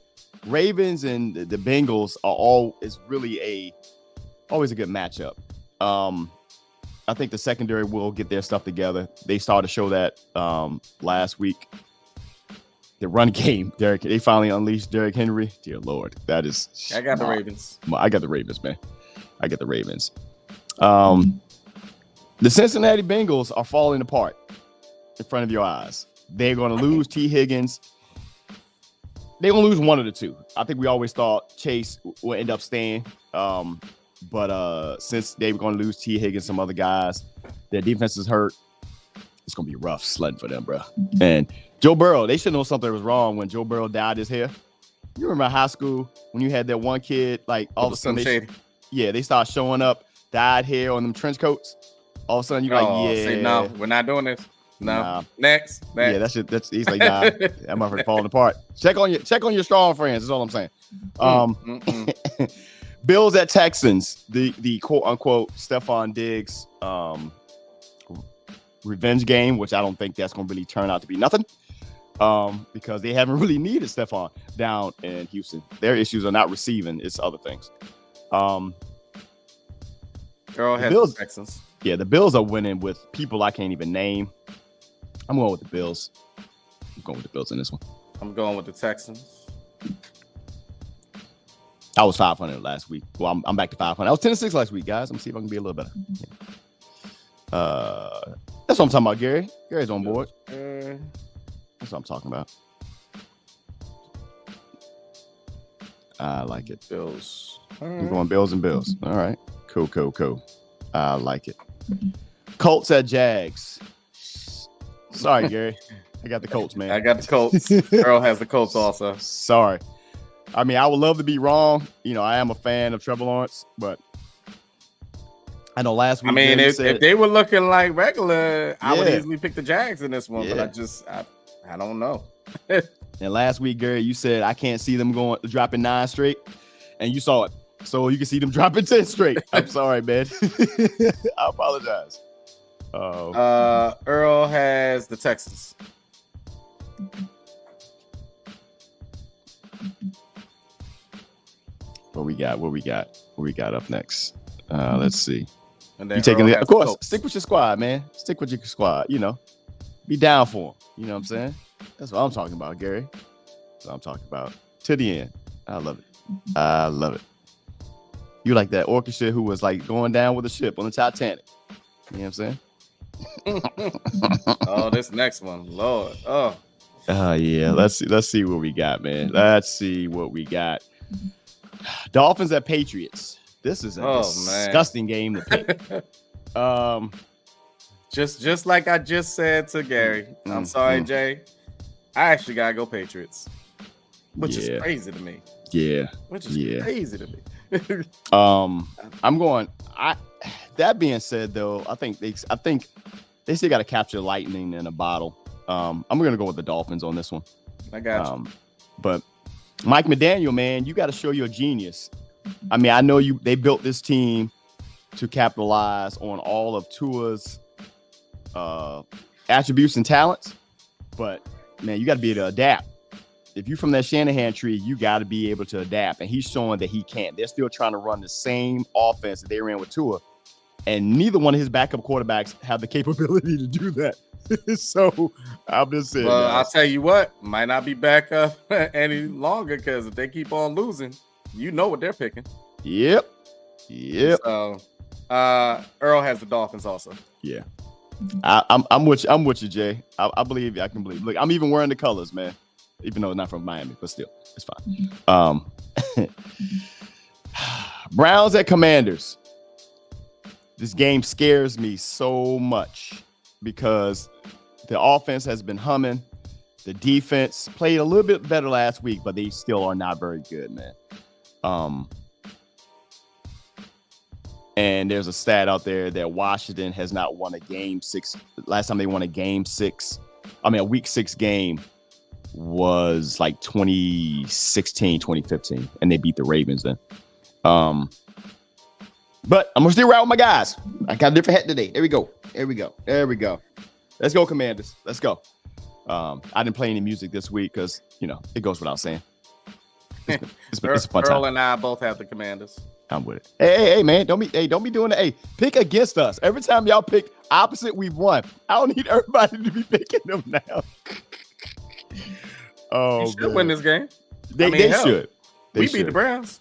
Ravens and the Bengals are always a good matchup. I think the secondary will get their stuff together. They started to show that last week. The run game, they finally unleashed Derrick Henry. Dear Lord, that is. I got the Ravens. I got the Ravens, man. I got the Ravens. The Cincinnati Bengals are falling apart in front of your eyes. They're going to lose T. Higgins. They're going to lose one of the two. I think we always thought Chase would end up staying. But since they were going to lose T. Higgins, some other guys, their defense is hurt. It's going to be rough sledding for them, bro. And Joe Burrow, they should know something was wrong when Joe Burrow dyed his hair. You remember high school when you had that one kid, like all of a sudden they start showing up, dyed hair on them trench coats. All of a sudden you're see, no, we're not doing this. No. Nah. Next. Yeah, that's he's like, nah, that motherfucker falling apart. Check on your strong friends, is all I'm saying. Bills at Texans, the quote unquote Stephon Diggs revenge game, which I don't think that's gonna really turn out to be nothing. Because they haven't really needed Stephon down in Houston. Their issues are not receiving, it's other things. Earl has the Texans. Yeah, the Bills are winning with people I can't even name. I'm going with the Bills. I'm going with the Bills in this one. I'm going with the Texans. I was 500 last week. Well, I'm back to 500. I was 10-6 last week, guys. I'm gonna see if I can be a little better. That's what I'm talking about, Gary. Gary's on board. That's what I'm talking about. I like it. Bills. I'm going Bills and Bills. All right. Cool. I like it. Colts at Jags. Sorry, Gary. I got the Colts, man. I got the Colts. Earl has the Colts also. Sorry. I mean, I would love to be wrong. You know, I am a fan of Trevor Lawrence, but I know last week. I mean, if they were looking like regular, I would easily pick the Jags in this one, but I don't know. And last week, Gary, you said I can't see them dropping 9 straight, and you saw it. So you can see them dropping 10 straight. I'm sorry, man. I apologize. Earl has the Texans. What we got up next? Let's see. And then you taking it? Of course, stick with your squad, man. Stick with your squad. You know, be down for them. You know what I'm saying? That's what I'm talking about, Gary. That's what I'm talking about. To the end. I love it. You like that orchestra who was like going down with the ship on the Titanic. You know what I'm saying? Oh, this next one, Lord. Oh. Yeah. Let's see what we got, man. Let's see what we got. Dolphins at Patriots. This is a disgusting game to pick. Just like I just said to Gary. I'm sorry, Jay. I actually gotta go Patriots, which is crazy to me. Yeah, which is crazy to me. I'm going. That being said, though, I think they still got to capture lightning in a bottle. I'm gonna go with the Dolphins on this one. I got you. But Mike McDaniel, man, you got to show your genius. I mean, I know they built this team to capitalize on all of Tua's attributes and talents, but man, you got to be able to adapt. If you're from that Shanahan tree, you got to be able to adapt, and he's showing that he can't. They're still trying to run the same offense that they ran with Tua, and neither one of his backup quarterbacks have the capability to do that. So I'm just saying. Well, I'll tell you what, might not be back up any longer because if they keep on losing, you know what they're picking. Yep. So, Earl has the Dolphins also. Yeah, I'm with you, Jay. I believe you. I can believe. Look, I'm even wearing the colors, man. Even though it's not from Miami, but still, it's fine. Browns at Commanders. This game scares me so much because the offense has been humming. The defense played a little bit better last week, but they still are not very good, man. And there's a stat out there that Washington has not won a game 6. Last time they won a week 6 game was like 2016, 2015, and they beat the Ravens then. But I'm gonna still ride with my guys. I got a different hat today. There we go. Let's go, Commanders. Let's go. I didn't play any music this week because it goes without saying. It's a fun time. Earl and I both have the Commanders. I'm with it. Hey, man, don't be doing it. Hey, pick against us. Every time y'all pick opposite, we've won. I don't need everybody to be picking them now. Oh, you should win this game. They should. We beat the Browns.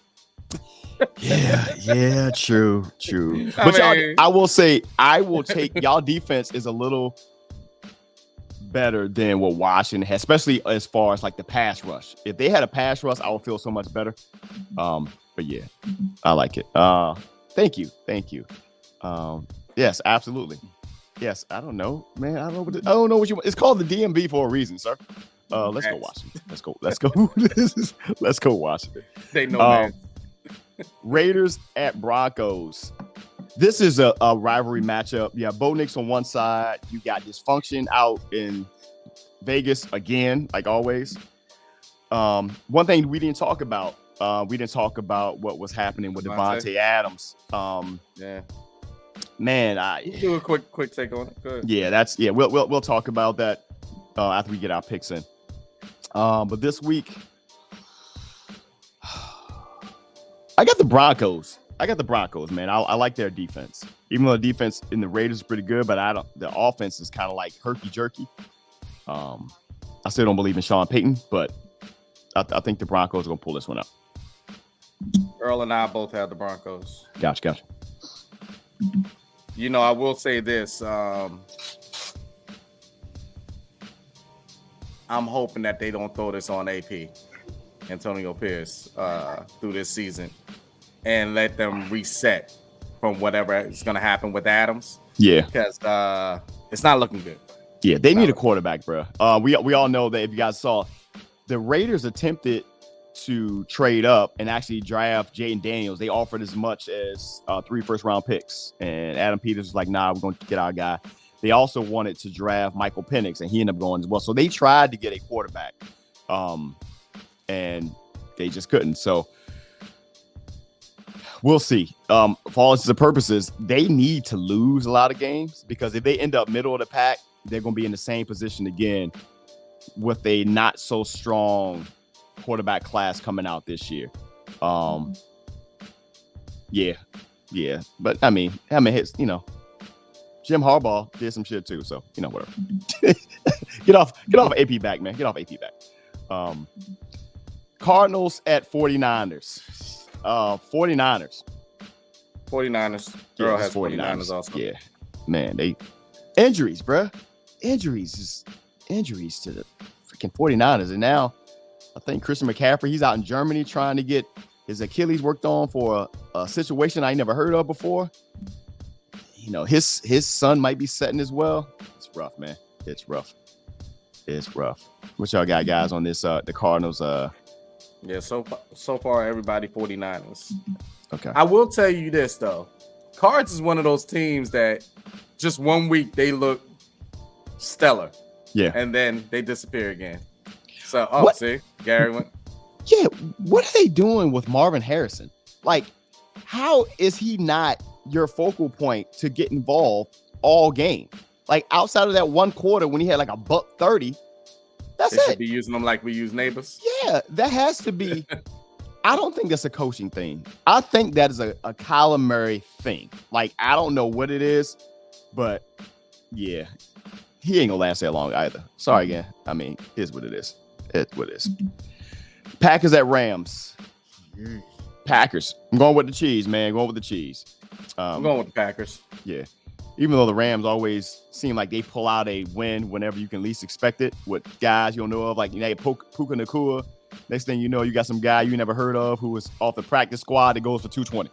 Yeah, true. But I will say, I will take y'all defense is a little better than what Washington has, especially as far as like the pass rush. If they had a pass rush, I would feel so much better. But yeah, I like it. Thank you. Yes, absolutely. Yes, I don't know, man. I don't know what you want. It's called the DMV for a reason, sir. Let's go Washington. Let's go. Let's go Washington. They know, man. Raiders at Broncos. This is a rivalry matchup. You have Bo Nix on one side. You got dysfunction out in Vegas again, like always. One thing we didn't talk about. We didn't talk about what was happening with Devontae Adams. Man, do a quick take on it. Go ahead. We'll talk about that after we get our picks in. But this week, I got the Broncos. Man. I like their defense. Even though the defense in the Raiders is pretty good, but the offense is kind of like herky-jerky. I still don't believe in Sean Payton, but I think the Broncos are going to pull this one out. Earl and I both have the Broncos. Gotcha. You know, I will say this. I'm hoping that they don't throw this on AP, Antonio Pierce, through this season and let them reset from whatever is going to happen with Adams. Yeah. Because it's not looking good. Yeah, they need a quarterback, bro. We all know that if you guys saw, the Raiders attempted to trade up and actually draft Jaden Daniels. They offered as much as 3 first-round picks. And Adam Peters was like, nah, we're going to get our guy. They also wanted to draft Michael Penix, and he ended up going as well. So they tried to get a quarterback, and they just couldn't. So we'll see. For all intents and purposes, they need to lose a lot of games, because if they end up middle of the pack, they're going to be in the same position again with a not so strong quarterback class coming out this year. Yeah. But I mean, hits, Jim Harbaugh did some shit too, so whatever. Get off AP back, man. Get off AP back. Cardinals at 49ers. 49ers. 49ers. Yeah, Girl has 49ers also. Yeah, man. They injuries, bruh. Injuries to the freaking 49ers, and now I think Christian McCaffrey, he's out in Germany trying to get his Achilles worked on for a situation I never heard of before. His son might be setting as well. It's rough, man. It's rough. What y'all got, guys, on this? The Cardinals. Yeah. So far, everybody 49ers. Okay. I will tell you this though, Cards is one of those teams that just 1 week they look stellar. Yeah. And then they disappear again. So, see, Gary went. Yeah. What are they doing with Marvin Harrison? Like, how is he not your focal point to get involved all game? Like, outside of that one quarter when he had like $130, that's They it. should be using them like we use neighbors. Yeah, that has to be. I don't think that's a coaching thing. I think that is a Kyler Murray thing. Like, I don't know what it is, but yeah, he ain't gonna last that long either. Sorry again. I mean, it is what it is. It's what it is. Packers at Rams. Packers. I'm going with the cheese, man. Going with the cheese. I'm going with the Packers. Yeah. Even though the Rams always seem like they pull out a win whenever you can least expect it, with guys you don't know of, like Puka Nacua. Next thing you know, you got some guy you never heard of who was off the practice squad that goes for 220.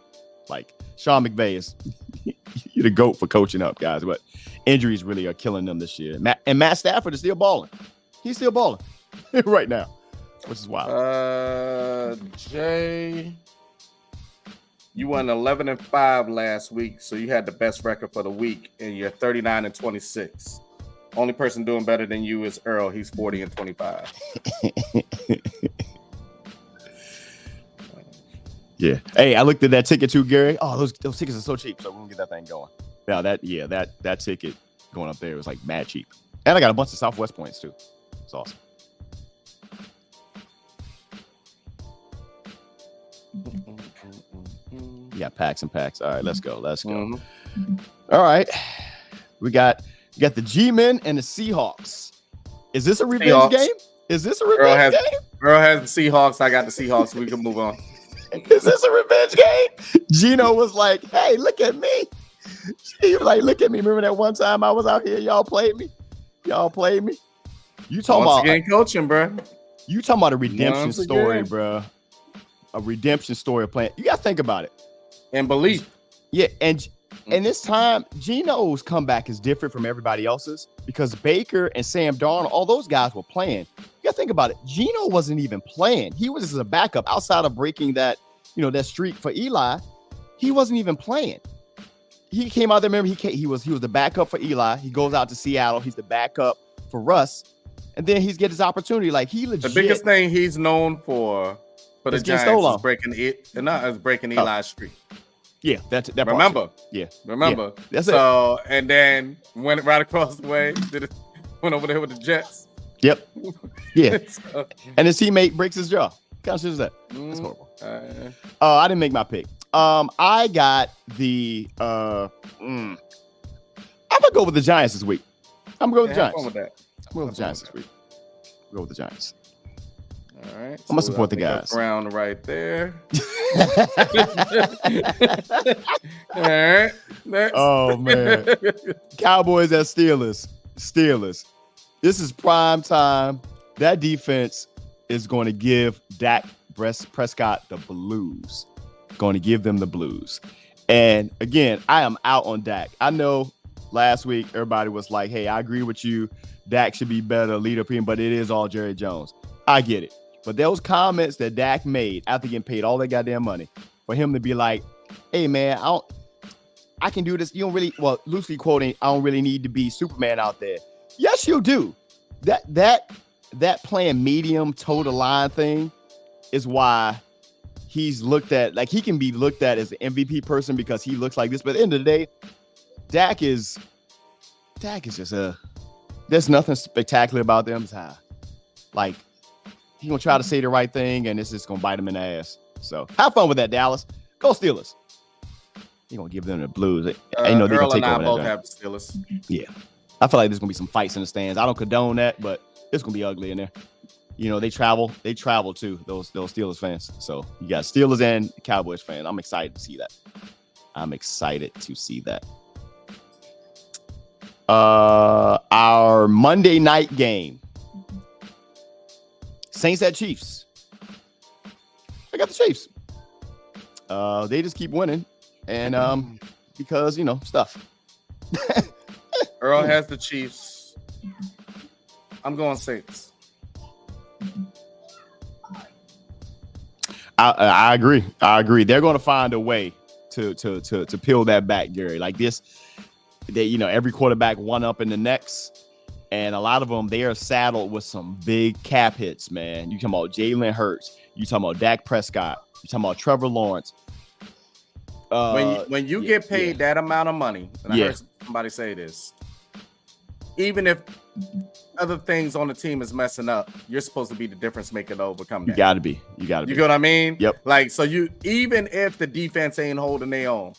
Like, Sean McVay is you're the GOAT for coaching up, guys. But injuries really are killing them this year. Matt Stafford is still balling. He's still balling right now, which is wild. Jay, you won 11-5 last week, so you had the best record for the week, and you're 39-26. Only person doing better than you is Earl. He's 40-25. Yeah. Hey, I looked at that ticket too, Gary. Oh, those tickets are so cheap, so we're gonna get that thing going. Now that ticket going up there was like mad cheap, and I got a bunch of Southwest points too. It's awesome. You got packs and packs. All right, let's go. Mm-hmm. All right, we got the G-Men and the Seahawks. Is this a revenge game? Is this a revenge game? Earl has the Seahawks. I got the Seahawks. We can move on. Is this a revenge game? Gino was like, hey, look at me. He was like, look at me. Remember that one time I was out here? Y'all played me. You talking about coaching, bro. You talking about a redemption story, bro. A redemption story of playing. You got to think about it. And belief. Yeah, and this time, Gino's comeback is different from everybody else's because Baker and Sam Darnold, all those guys were playing. You got to think about it. Gino wasn't even playing. He was just a backup outside of breaking that, that streak for Eli. He wasn't even playing. He came out there. Remember, he was the backup for Eli. He goes out to Seattle. He's the backup for Russ, and then he's get his opportunity. Like, he legit. The biggest thing he's known for the Giants is breaking Eli's streak. Yeah, that remember. Yeah, remember. Yeah, that's so, and then went right across the way. Went over there with the Jets. Yep. Yeah. And his teammate breaks his jaw. What kind of shit is that? That's horrible. I didn't make my pick. I got the. I'm gonna go with the Giants this week. I'm gonna go with the Giants. I'm going with the Giants this week. Go with the Giants. All right. I'm gonna support the guys. Brown right there. All right. Next. Oh man. Cowboys at Steelers. Steelers. This is prime time. That defense is going to give Dak Prescott the blues. Going to give them the blues. And again, I am out on Dak. I know last week everybody was like, hey, I agree with you. Dak should be better leader team, but it is all Jerry Jones. I get it. But those comments that Dak made after getting paid all that goddamn money, for him to be like, hey man, I can do this. You don't really, well, loosely quoting, I don't really need to be Superman out there. Yes, you do. That playing medium toe to line thing is why he's looked at, like he can be looked at as an MVP person because he looks like this. But at the end of the day, Dak is just there's nothing spectacular about them. Like he's gonna try to say the right thing and it's just gonna bite him in the ass. So have fun with that, Dallas. Go Steelers. You're gonna give them the blues. I know they're Earl gonna take and I over both that. have the Steelers. Yeah. I feel like there's gonna be some fights in the stands. I don't condone that, but it's gonna be ugly in there. You know, they travel too, those Steelers fans. So you got Steelers and Cowboys fans. I'm excited to see that. Our Monday night game. Saints at Chiefs. I got the Chiefs. They just keep winning. And because, you know, stuff. Earl has the Chiefs. I'm going Saints. I agree. They're going to find a way to peel that back, Gary. Like this, every quarterback one up in the next, and a lot of them they are saddled with some big cap hits. Man, you talking about Jalen Hurts, you talking about Dak Prescott, you talking about Trevor Lawrence. When you get paid that amount of money, and I heard somebody say this, even if other things on the team is messing up, you're supposed to be the difference maker to overcome that. You gotta be. You get what I mean? Yep. Like, so you, even if the defense ain't holding their own,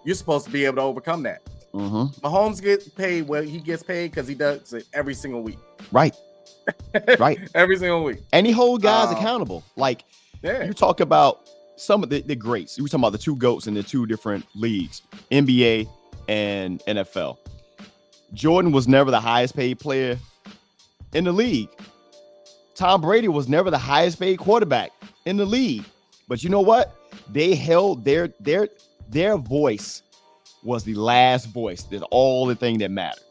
you're supposed to be able to overcome that. Mm-hmm. Mahomes gets paid well, he gets paid because he does it every single week. Right. Every single week. And he hold guys accountable. Like, you talk about some of the greats. We're talking about the two GOATs in the two different leagues, NBA and NFL. Jordan was never the highest paid player in the league. Tom Brady was never the highest paid quarterback in the league. But you know what? They held their voice was the last voice. That's all the thing that mattered.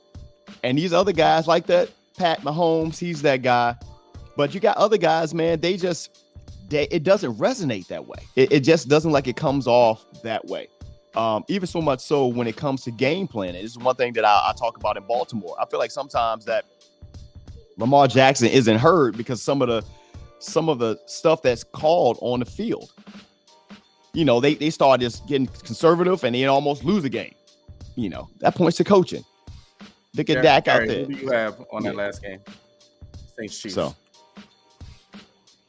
And these other guys like that, Pat Mahomes, he's that guy. But you got other guys, man, it doesn't resonate that way. It just doesn't like it comes off that way. Even so much so when it comes to game planning. This is one thing that I talk about in Baltimore. I feel like sometimes that Lamar Jackson isn't heard because some of the stuff that's called on the field. You know, they start just getting conservative and they almost lose a game. You know, that points to coaching. Look at Dak out there. Who do you have on that last game? Saints Chiefs. So,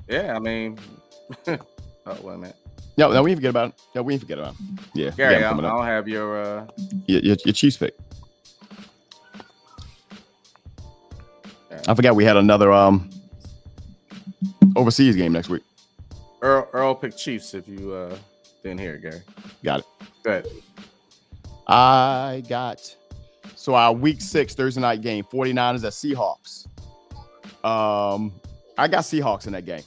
yeah, I mean, oh, wait a minute. No, we didn't forget about it. Yeah, Gary, I don't have your Chiefs pick. I forgot we had another overseas game next week. Earl picked Chiefs if you didn't hear it, Gary. Got it. Good. So our week 6 Thursday night game, 49ers at Seahawks. I got Seahawks in that game.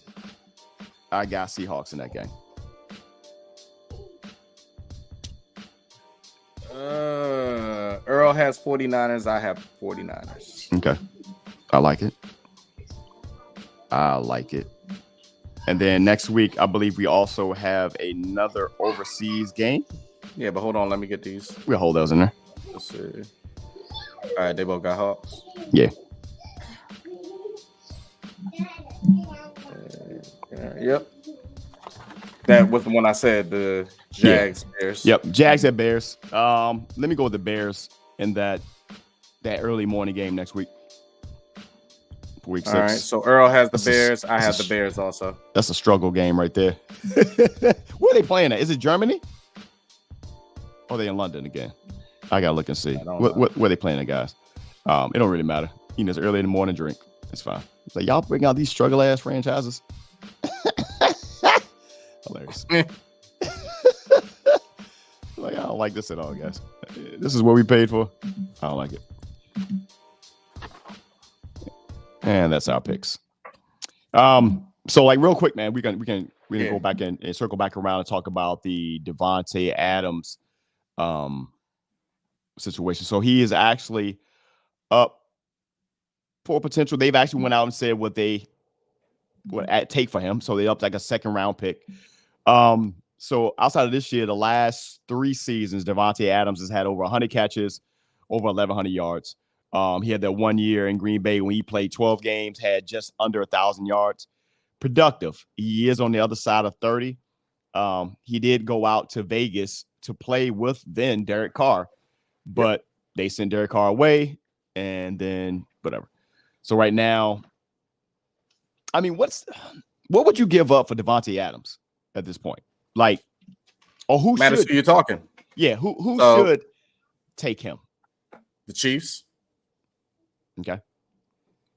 Earl has 49ers. I have 49ers. Okay. I like it. And then next week, I believe we also have another overseas game. Yeah, but hold on. Let me get these. We'll hold those in there. Let's see. All right, they both got Hawks. Yeah. Yep. That was the one I said, the Jags, Bears. Yep, Jags at Bears. Let me go with the Bears in that early morning game next week. Week 6. All right, so Earl has the Bears. I have the Bears also. That's a struggle game right there. Where are they playing at? Is it Germany? Or are they in London again? I gotta look and see. Where they playing at, guys? It don't really matter. You know, it's early in the morning drink. It's fine. It's like y'all bring out these struggle ass franchises. Like, I don't like this at all, guys. This is what we paid for. I don't like it. And that's our picks. So like real quick, man, we can go back and circle back around and talk about the Davante Adams situation. So he is actually up for potential. They've actually went out and said what they would take for him. So they upped like a second round pick. So outside of this year, the last 3 seasons, Davante Adams has had over 100 catches, over 1,100 yards. He had that 1 year in Green Bay when he played 12 games, had just under 1,000 yards. Productive. He is on the other side of 30. He did go out to Vegas to play with then Derek Carr, but they sent Derek Carr away, and then whatever. So right now, I mean, what would you give up for Davante Adams at this point? Like, or who matters should who you're talking? Yeah, who should take him? The Chiefs. Okay.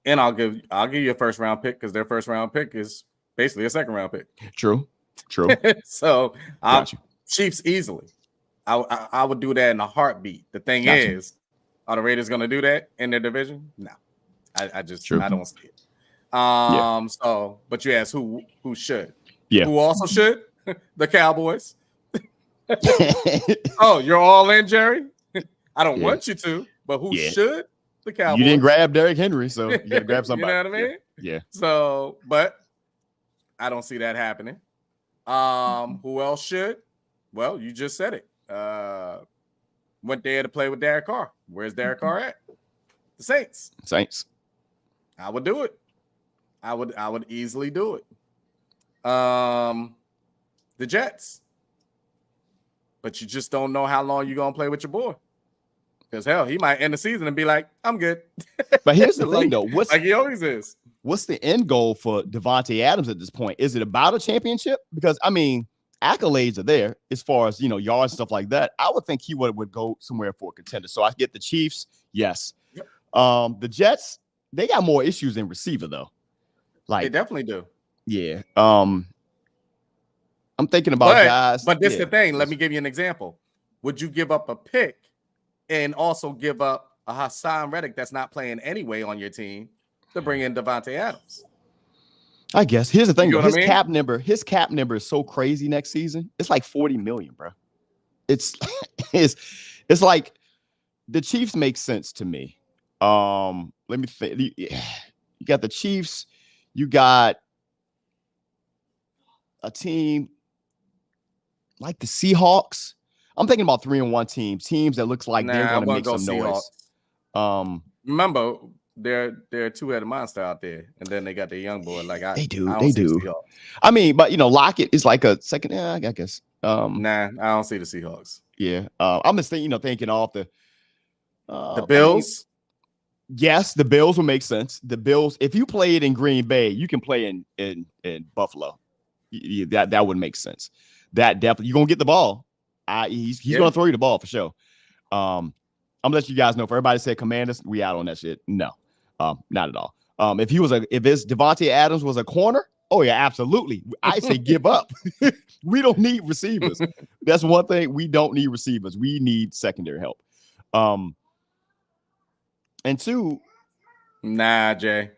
And I'll give you a first round pick because their first round pick is basically a second round pick. True. So Chiefs easily. I would do that in a heartbeat. The thing is, are the Raiders going to do that in their division? No, I don't see it. So, but you ask who should? Yeah. Who also should? The Cowboys. Oh, you're all in, Jerry? I don't want you to, but who should? The Cowboys. You didn't grab Derrick Henry, so you got to grab somebody. You know what I mean? Yeah. So, but I don't see that happening. Who else should? Well, you just said it. Went there to play with Derek Carr. Where's Derek Carr at? The Saints. I would do it. I would easily do it. The Jets. But you just don't know how long you're gonna play with your boy. Because hell, he might end the season and be like, I'm good. But here's the thing, though. Like he always is. What's the end goal for Davante Adams at this point? Is it about a championship? Because I mean, accolades are there as far as yards and stuff like that. I would think he would go somewhere for a contender. So I get the Chiefs, yes. Yep. The Jets, they got more issues in receiver though. Like they definitely do. Yeah. I'm thinking about guys. But this is the thing. Let me give you an example. Would you give up a pick and also give up a Hassan Reddick that's not playing anyway on your team to bring in Davante Adams? I guess here's the thing. His cap number is so crazy next season. It's like 40 million, bro. It's like the Chiefs make sense to me. Let me think. You got the Chiefs. You got a team like the Seahawks. I'm thinking about 3-1 teams that looks like they're going to make some noise. Remember, they're two-headed monster out there, and then they got their young boy. Like they do. I mean, but Lockett is like a second. I guess. Nah, I don't see the Seahawks. Yeah, I'm just thinking off the Bills. Yes, the Bills will make sense. The Bills, if you play it in Green Bay, you can play in Buffalo. That would make sense. That definitely you're gonna get the ball. He's gonna throw you the ball for sure. I'm gonna let you guys know. For everybody said Commanders, we out on that shit. No, not at all. If Davante Adams was a corner, oh yeah, absolutely. I say give up. We don't need receivers. That's one thing. We don't need receivers. We need secondary help. And two, nah, Jay.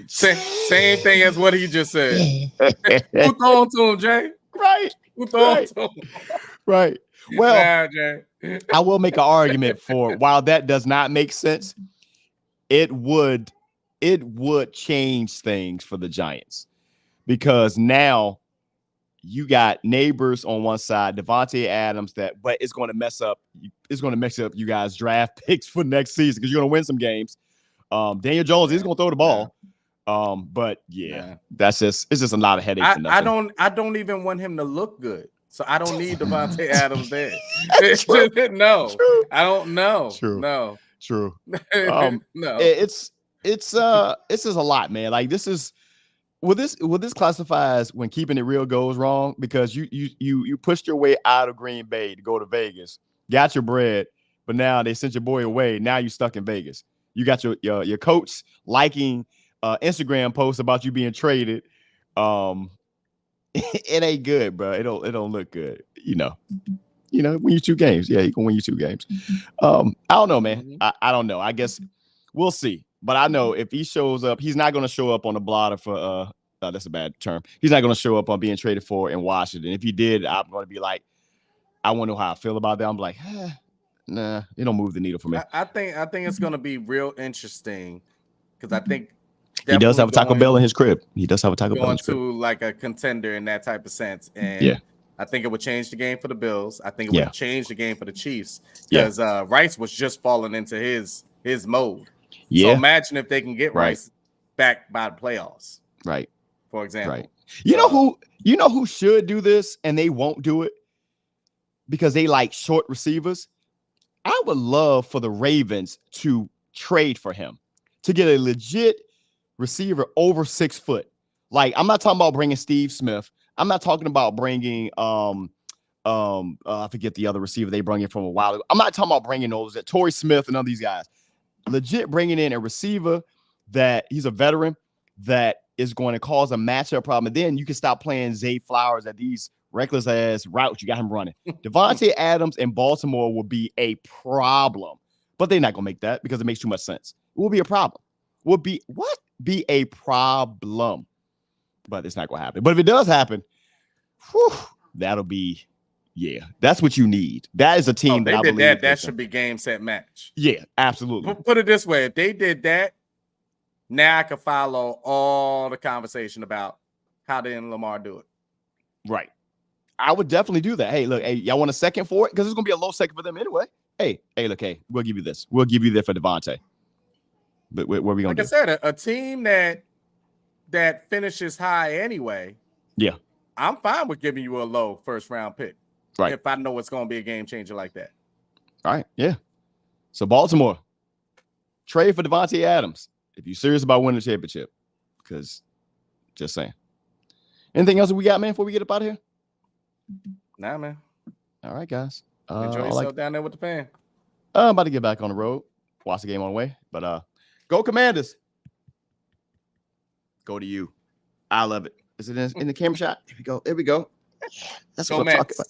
Same thing as what he just said. Who throwing to him, Jay? Right. Who throwing to him? Right. Well, nah, Jay. I will make an argument for while that does not make sense, it would change things for the Giants because now you got Neighbors on one side, Davante Adams, but it's going to mess up. It's going to mess up you guys' draft picks for next season because you're going to win some games. Daniel Jones is going to throw the ball. But it's just a lot of headaches. I don't even want him to look good. So I don't need Davante Adams there. No, true. I don't know. True. No. True. No. It's just a lot, man. Like this is will this classify as when keeping it real goes wrong because you pushed your way out of Green Bay to go to Vegas, got your bread, but now they sent your boy away. Now you're stuck in Vegas. You got your coach liking Instagram posts about you being traded. it ain't good, bro. It don't look good. Win you 2 games. Yeah, you can win you 2 games. I don't know, man. I don't know. I guess we'll see. But I know if he shows up, he's not going to show up on the blotter for that's a bad term. He's not going to show up on being traded for in Washington. If he did, I'm going to be like, I want to know how I feel about that. I'm like, nah, it don't move the needle for me. I think it's going to be real interesting because I think he does have a Taco Bell in his crib. He does have a Taco Bell in his crib. Going to like a contender in that type of sense. And I think it would change the game for the Bills. I think it would change the game for the Chiefs because Rice was just falling into his mode. So imagine if they can get Rice back by the playoffs. Right. For example. Right. You know who should do this and they won't do it because they like short receivers? I would love for the Ravens to trade for him to get a legit receiver over 6 foot. Like, I'm not talking about bringing Steve Smith. I'm not talking about bringing I forget the other receiver they brought in from a while ago. I'm not talking about bringing those that Torrey Smith and all these guys. Legit bringing in a receiver that he's a veteran that is going to cause a matchup problem. And then you can stop playing Zay Flowers at these reckless ass routes you got him running. Devontae Adams in Baltimore will be a problem, but they're not going to make that because it makes too much sense. It will be a problem. Be a problem, but it's not going to happen. But if it does happen, that'll be, that's what you need. That is a team that I believe that should be game, set, match. Yeah, absolutely. Put it this way. If they did that, now I can follow all the conversation about how did Lamar do it. Right. I would definitely do that. Hey, look, y'all want a second for it? Because it's going to be a low second for them anyway. Hey, look, we'll give you this. We'll give you that for Devontae. But what are we going to do? Like I said, a team that finishes high anyway. Yeah. I'm fine with giving you a low first round pick. Right. If I know it's going to be a game changer like that. All right. Yeah. So Baltimore, trade for Devontae Adams if you're serious about winning the championship. Because just saying. Anything else we got, man, before we get up out of here? Nah, man. All right, guys. Enjoy yourself down there with the fan. I'm about to get back on the road. Watch the game on the way. But go Commanders. Go to you. I love it. Is it in the camera shot? Here we go. Yeah, that's what I'm talking about.